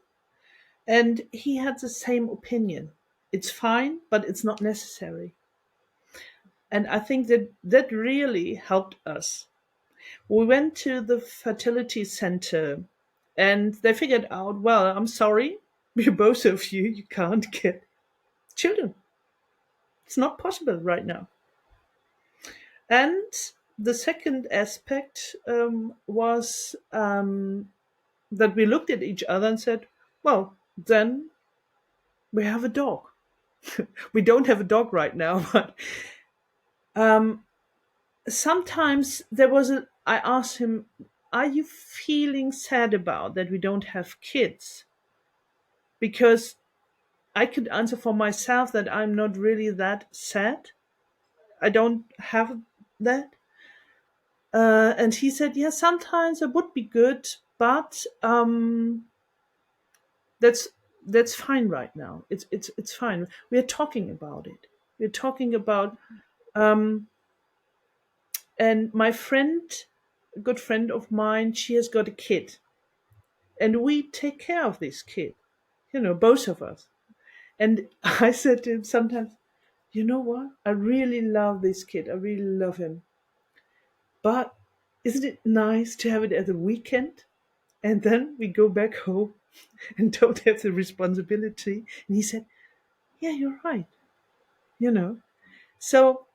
And he had the same opinion. It's fine, but it's not necessary. And I think that that really helped us. We went to the fertility center and they figured out, well, I'm sorry, both of you can't get children. It's not possible right now. And the second aspect was that we looked at each other and said, well, then we have a dog. We don't have a dog right now, but sometimes there was a. I asked him, are you feeling sad about that we don't have kids? Because I could answer for myself that I'm not really that sad. I don't have that. And he said, yeah, sometimes it would be good, but that's that's fine right now. It's fine. We're talking about it. We're talking about and my friend, a good friend of mine, she has got a kid, and we take care of this kid. Both of us. And I said to him sometimes, you know what? I really love this kid. I really love him. But isn't it nice to have it at the weekend? And then we go back home and don't have the responsibility. And he said, yeah, you're right. You know, so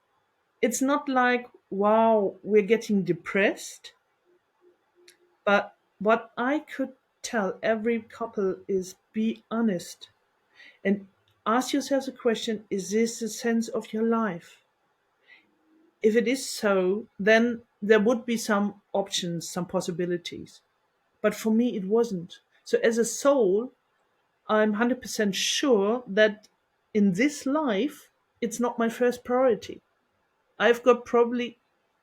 it's not like, wow, we're getting depressed. But what I could tell every couple is be honest and ask yourself the question, is this the sense of your life? If it is so, then there would be some options, some possibilities. But for me, it wasn't. So as a soul, I'm 100% sure that in this life, it's not my first priority. I've got probably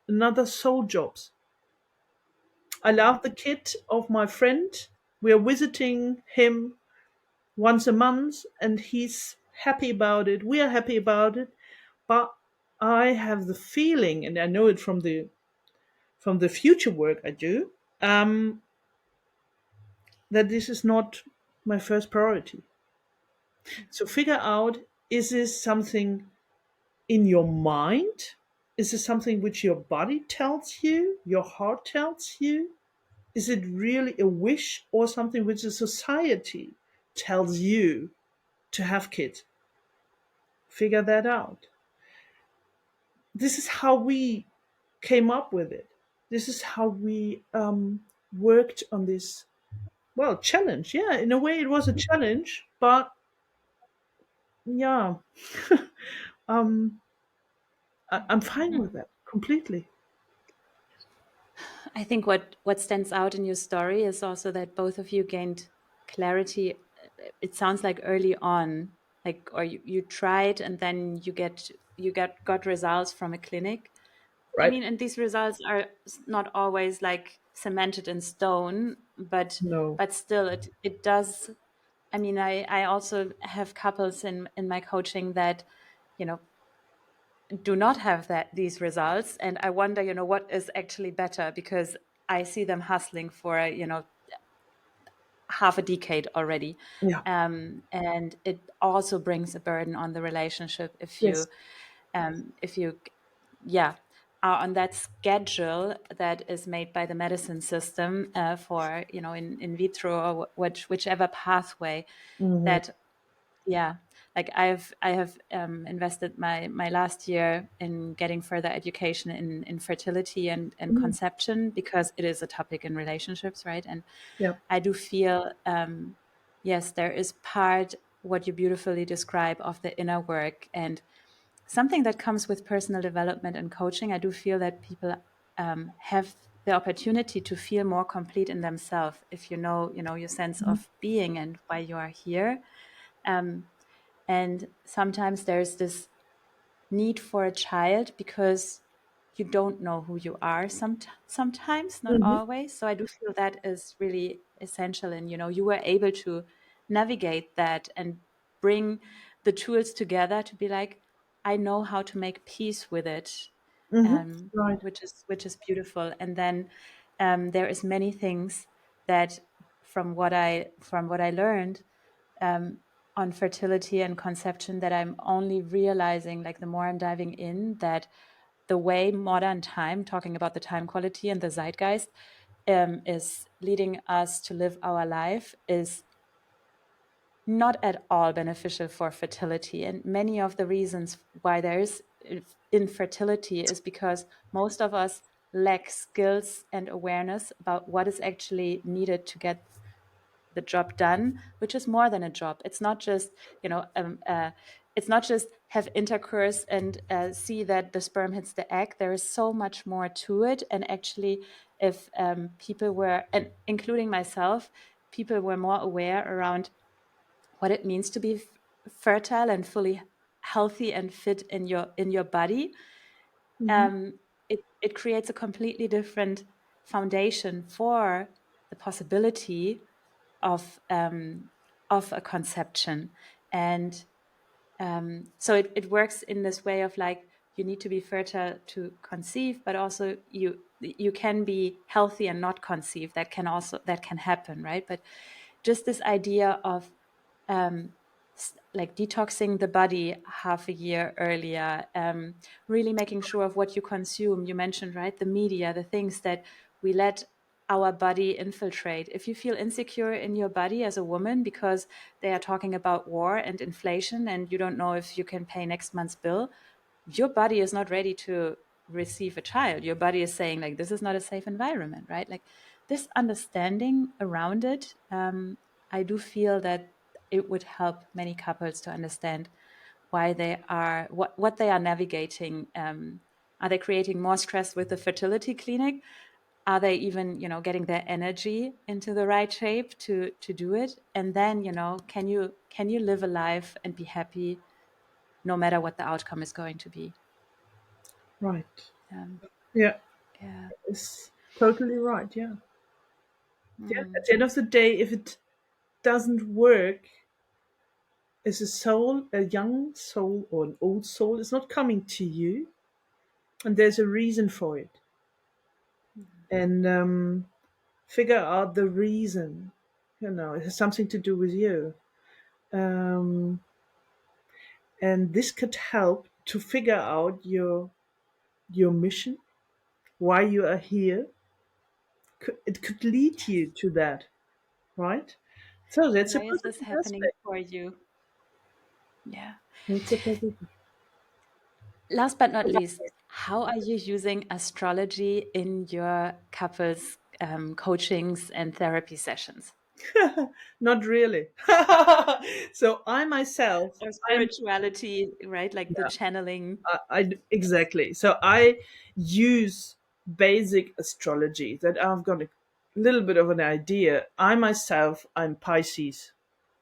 another soul jobs. I love the kid of my friend. We are visiting him once a month and he's happy about it. We are happy about it. But I have the feeling, and I know it from the future work I do, that this is not my first priority. So figure out, is this something in your mind? Is this something which your body tells you, your heart tells you? Is it really a wish or something which the society tells you to have kids? Figure that out. This is how we came up with it. This is how we worked on this, well, challenge. Yeah, in a way, it was a challenge, but yeah, um, I'm fine with that completely.
I think what stands out in your story is also that both of you gained clarity. It sounds like early on, like or you tried and then you got results from a clinic. I
Right?
mean, and these results are not always like cemented in stone,
No.
but still it does. I mean, I also have couples in my coaching that, you know, do not have these results, and I wonder, you know, what is actually better, because I see them hustling for, you know, half a decade already.
Yeah.
And it also brings a burden on the relationship
Yes.
if you yeah are on that schedule that is made by the medicine system, for, you know, in vitro or whichever pathway
Hmm.
that, yeah, like I have invested my last year in getting further education in fertility and
Hmm.
conception, because it is a topic in relationships, right? And
Yeah.
I do feel, yes, there is part, what you beautifully describe, of the inner work, and something that comes with personal development and coaching. I do feel that people have the opportunity to feel more complete in themselves if you know your sense
Hmm.
of being and why you are here. Um, and sometimes there's this need for a child because you don't know who you are, sometimes, not
Hmm.
always. So I do feel that is really essential, and, you know, you were able to navigate that and bring the tools together to be like, I know how to make peace with it,
Hmm. Right.
which is beautiful. And then there is many things that, from what I learned, um, on fertility and conception, that I'm only realizing, like, the more I'm diving in, that the way modern time, talking about the time quality and the zeitgeist, is leading us to live our life, is not at all beneficial for fertility. And many of the reasons why there is infertility is because most of us lack skills and awareness about what is actually needed to get the job done, which is more than a job. It's not just, you know, it's not just have intercourse and see that the sperm hits the egg. There is so much more to it. And actually, if people were, and including myself, people were more aware around what it means to be fertile and fully healthy and fit in your body,
Hmm.
it creates a completely different foundation for the possibility of a conception. And so it works in this way of, like, you need to be fertile to conceive, but also you can be healthy and not conceive. That can happen, right? But just this idea of um, like detoxing the body half a year earlier, really making sure of what you consume. You mentioned, right, the media, the things that we let our body infiltrate. If you feel insecure in your body as a woman because they are talking about war and inflation and you don't know if you can pay next month's bill, your body is not ready to receive a child. Your body is saying, like, this is not a safe environment, right? Like, this understanding around it, I do feel that it would help many couples to understand why they are, what they are navigating. Are they creating more stress with the fertility clinic? Are they even, you know, getting their energy into the right shape to do it? And then, you know, can you live a life and be happy no matter what the outcome is going to be?
Right.
Um,
Yeah.
yeah.
It's totally right. Yeah. Yeah. At
Mm.
the end of the day, if it doesn't work, as a soul, a young soul or an old soul is not coming to you, and there's a reason for it. And figure out the reason. You know, it has something to do with you. um, and this could help to figure out your mission, why you are here. It could lead
Yes.
you to that, right? So that's a
Why is this
positive
happening
aspect.
for you? Yeah.
It's a positive.
Last but not least, how are you using astrology in your couples coachings and therapy sessions?
Not really. So I myself,
Or
I'm
spirituality, right? Like the
yeah,
channeling.
exactly. So I use basic astrology that I've got a little bit of an idea. I myself, I'm Pisces,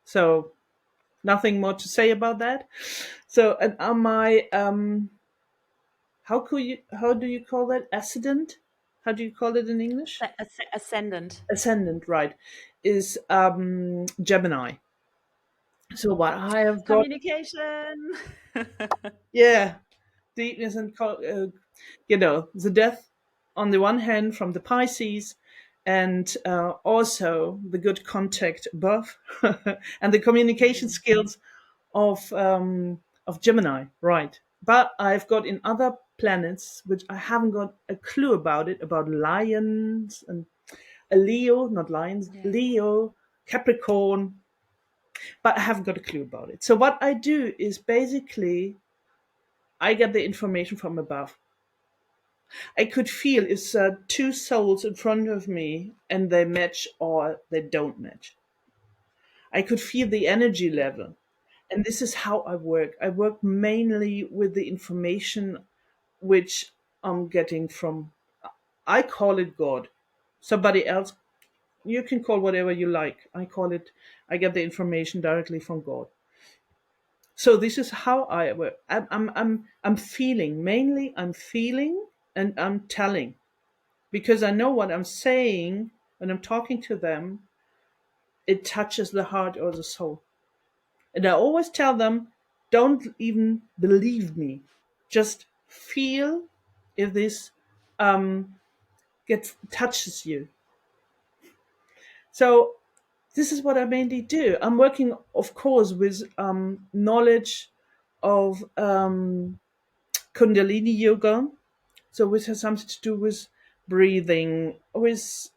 so nothing more to say about that. So and am I how do you call that, ascendant? How do you call it in English?
Ascendant.
Ascendant, right? Is Gemini. So what I have got,
Communication.
yeah, deepness and the death on the one hand from the Pisces, and also the good contact above, and the communication
Mhm.
skills of Gemini, right? But I've got in other planets which I haven't got a clue about it, about lions and a Leo, not lions,
Yes.
Leo, Capricorn, but I haven't got a clue about it. So what I do is basically I get the information from above. I could feel it's two souls in front of me and they match or they don't match. I could feel the energy level. And this is how I work. I work mainly with the information which I'm getting from, I call it God. Somebody else, you can call whatever you like. I call it, I get the information directly from God. So this is how I work. I'm feeling, mainly I'm feeling and I'm telling, because I know what I'm saying when I'm talking to them, it touches the heart or the soul. And I always tell them, don't even believe me. Just feel if this gets touches you. So this is what I mainly do. I'm working, of course, with knowledge of Kundalini yoga. So which has something to do with breathing, with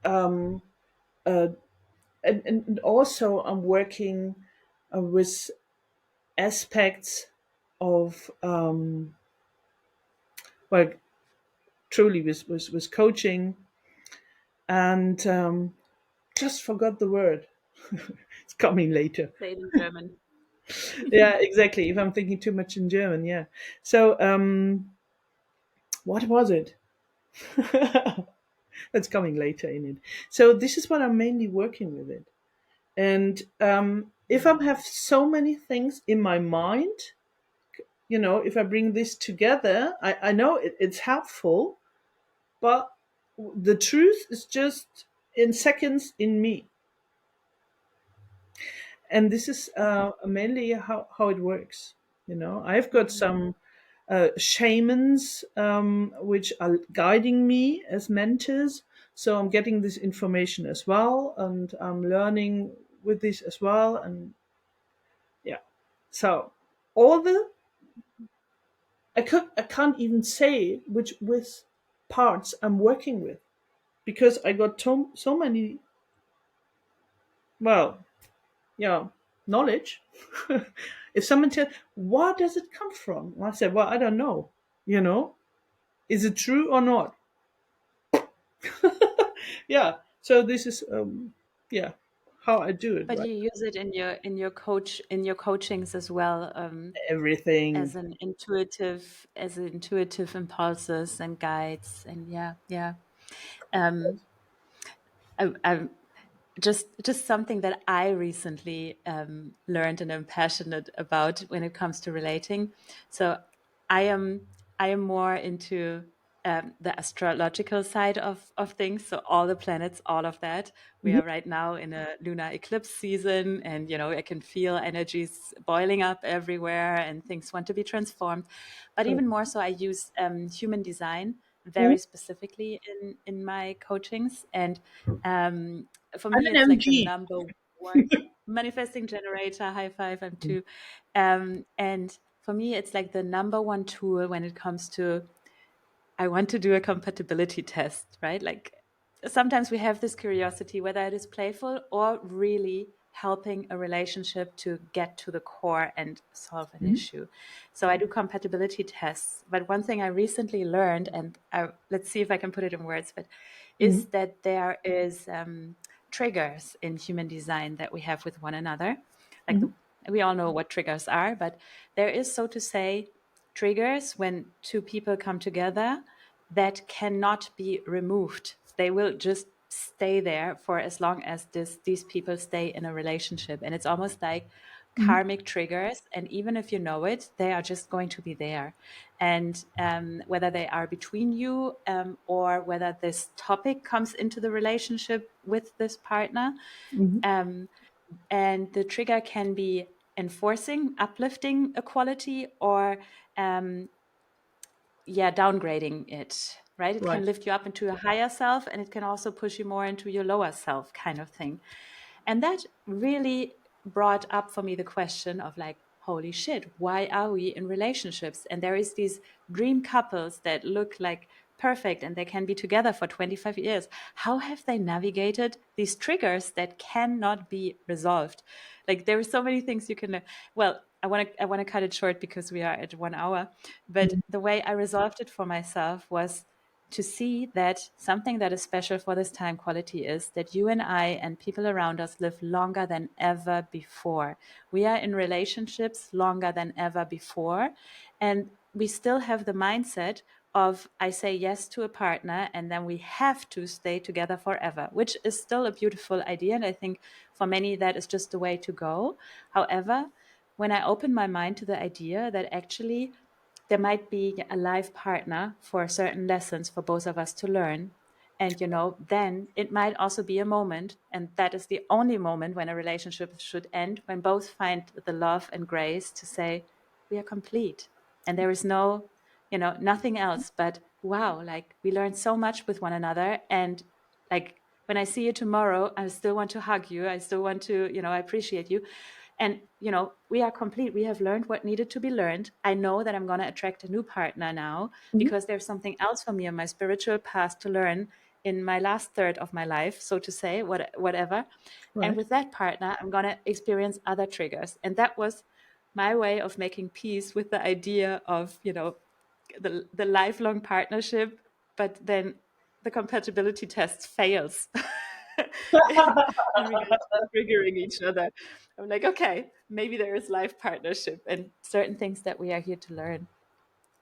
um, uh, and also I'm working with aspects of well, truly with coaching, and just forgot the word. It's coming later.
Say it in German.
Yeah, exactly. If I'm thinking too much in German, yeah. So what was it? That's coming later in it. So this is what I'm mainly working with it. And if I have so many things in my mind, if I bring this together, I know it's helpful, but the truth is just in seconds in me. And this is mainly how it works. I've got
Mhm.
some shamans which are guiding me as mentors. So I'm getting this information as well, and I'm learning with this as well. And yeah, so all the I can't even say which parts I'm working with, because I got so many, well, yeah, knowledge. If someone said, where does it come from? I said, well, I don't know. You know, is it true or not? Yeah. So this is, yeah, how I do it,
But
right?
you use it in your coachings as well,
Everything.
as intuitive impulses and guides, and yeah, yeah. Um, I just something that I recently learned and am passionate about when it comes to relating. So I am I am more into the astrological side of things. So all the planets, all of that. We
Mhm.
are right now in a lunar eclipse season, and I can feel energies boiling up everywhere, and things want to be transformed. But
Cool.
even more so, I use human design
Mhm.
very specifically in my coachings, and for
I'm
me,
an
it's like the
MG.
number. one. Manifesting generator, high five, I'm two. And for me, it's like the number one tool when it comes to I want to do a compatibility test, right? Like sometimes we have this curiosity, whether it is playful or really helping a relationship to get to the core and solve an
Mhm.
issue. So I do compatibility tests. But one thing I recently learned, and let's see if I can put it in words, but is
Mhm.
that there is triggers in human design that we have with one another. Like
Mhm.
we all know what triggers are, but there is, so to say, triggers when two people come together that cannot be removed. They will just stay there for as long as these people stay in a relationship. And it's almost like
Mhm.
karmic triggers. And even if you know it, they are just going to be there. And whether they are between you or whether this topic comes into the relationship with this partner,
Mhm.
um, and the trigger can be enforcing, uplifting equality, or um, downgrading it, right? It can
Right.
lift you up into a higher self, and it can also push you more into your lower self, kind of thing. And that really brought up for me the question of like, holy shit, why are we in relationships? And there is these dream couples that look like perfect and they can be together for 25 years. How have they navigated these triggers that cannot be resolved? Like there are so many things you can, well, I want to cut it short because we are at 1 hour. But
Mhm.
the way I resolved it for myself was to see that something that is special for this time quality is that you and I and people around us live longer than ever before. We are in relationships longer than ever before. And we still have the mindset of I say yes to a partner and then we have to stay together forever, which is still a beautiful idea. And I think for many, that is just the way to go. However, when I open my mind to the idea that actually there might be a life partner for certain lessons for both of us to learn. And, then it might also be a moment, and that is the only moment when a relationship should end, when both find the love and grace to say, we are complete. And there is no, nothing else but, wow, like we learned so much with one another. And like when I see you tomorrow, I still want to hug you. I still want to, I appreciate you. And, we are complete. We have learned what needed to be learned. I know that I'm going to attract a new partner now
Mhm.
because there's something else for me on my spiritual path to learn in my last third of my life, so to say, whatever. And
Right.
with that partner, I'm going to experience other triggers. And that was my way of making peace with the idea of, the lifelong partnership, but then the compatibility test fails. And we get triggering each other. I'm like, okay, maybe there is life partnership and certain things that we are here to learn.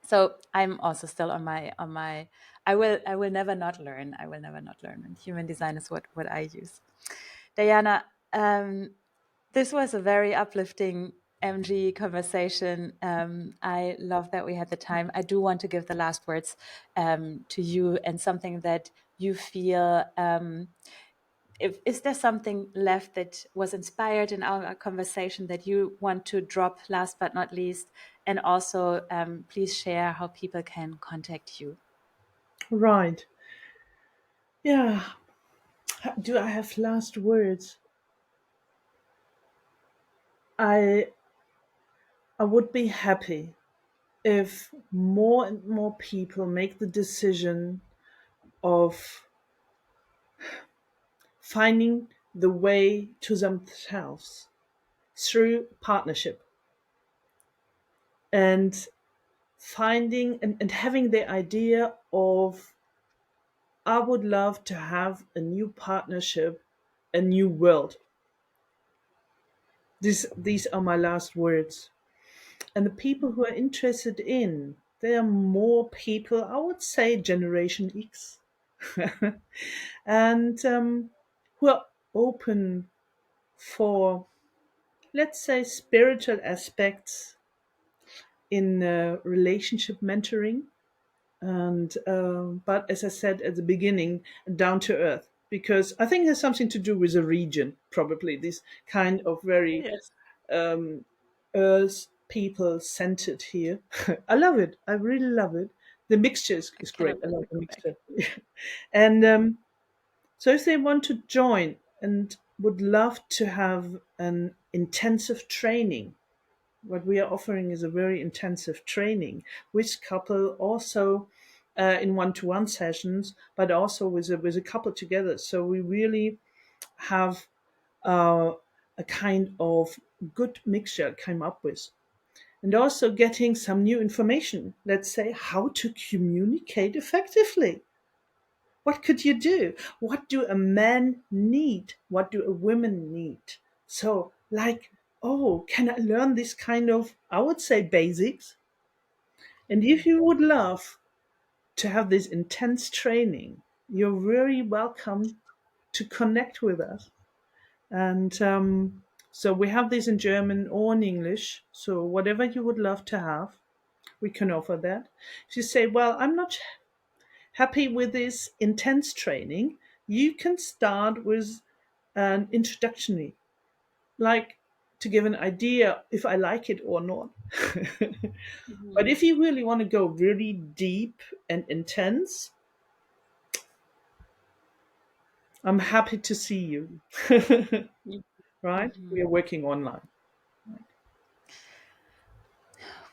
So I'm also still on my I will never not learn. I will never not learn. And human design is what I use. Diana, this was a very uplifting MG conversation. I love that we had the time. I do want to give the last words to you and something that you feel. Is there something left that was inspired in our conversation that you want to drop last but not least? And also, please share how people can contact you.
Right. Yeah. Do I have last words? I I would be happy if more and more people make the decision of finding the way to themselves through partnership and finding and having the idea of I would love to have a new partnership, a new world. These are my last words. And the people who are interested in, there are more people, I would say Generation X, and who are open for, let's say, spiritual aspects in relationship mentoring. And but as I said at the beginning, down to earth, because I think it has something to do with the region, probably this kind of very
Yes,
earth people centered here. I love it. I really love it. The mixture
I
is great.
cannot
I
wait
love
to
the
go back.
mixture. And so if they want to join and would love to have an intensive training, what we are offering is a very intensive training with couple also in one-to-one sessions, but also with a couple together. So we really have a kind of good mixture came up with. And also getting some new information, let's say how to communicate effectively. What could you do? What do a man need? What do a woman need? So, like, oh, can I learn this kind of, I would say, basics? And if you would love to have this intense training, you're very welcome to connect with us. And so we have this in German or in English. So, whatever you would love to have, we can offer that. If you say, well, I'm not happy with this intense training, you can start with an introductory, like to give an idea if I like it or not. But if you really want to go really deep and intense, I'm happy to see you. Right? We are working online.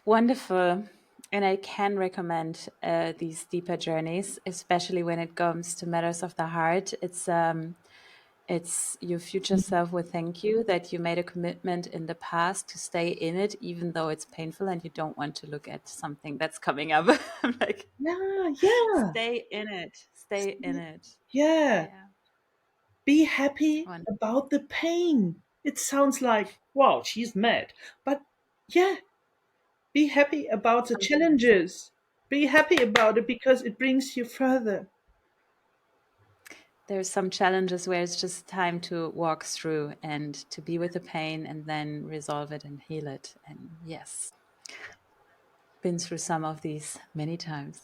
Wonderful. And I can recommend these deeper journeys, especially when it comes to matters of the heart. It's your future self will thank you that you made a commitment in the past to stay in it, even though it's painful and you don't want to look at something that's coming up. I'm like,
Yeah, yeah,
stay in it. Stay in it.
yeah.
Yeah.
Be happy
Wonderful.
about the pain. It sounds like, wow, she's mad. But yeah, be happy about the
Sometimes
challenges. Be happy about it because it brings you further.
there's some challenges where it's just time to walk through and to be with the pain and then resolve it and heal it. And yes, been through some of these many times.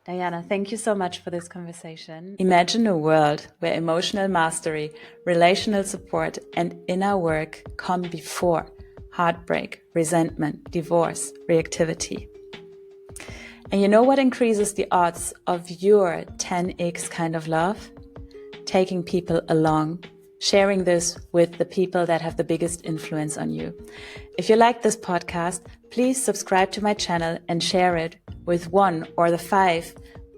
Dajana, thank you so much for this conversation. Imagine a world where emotional mastery, relational support, and inner work come before heartbreak, resentment, divorce, reactivity. And you know what increases the odds of your 10x kind of love? Taking people along, sharing this with the people that have the biggest influence on you. If you like this podcast, please subscribe to my channel and share it with one or the 5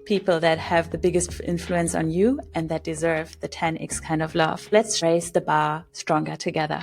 people that have the biggest influence on you and that deserve the 10x kind of love. Let's raise the bar stronger together.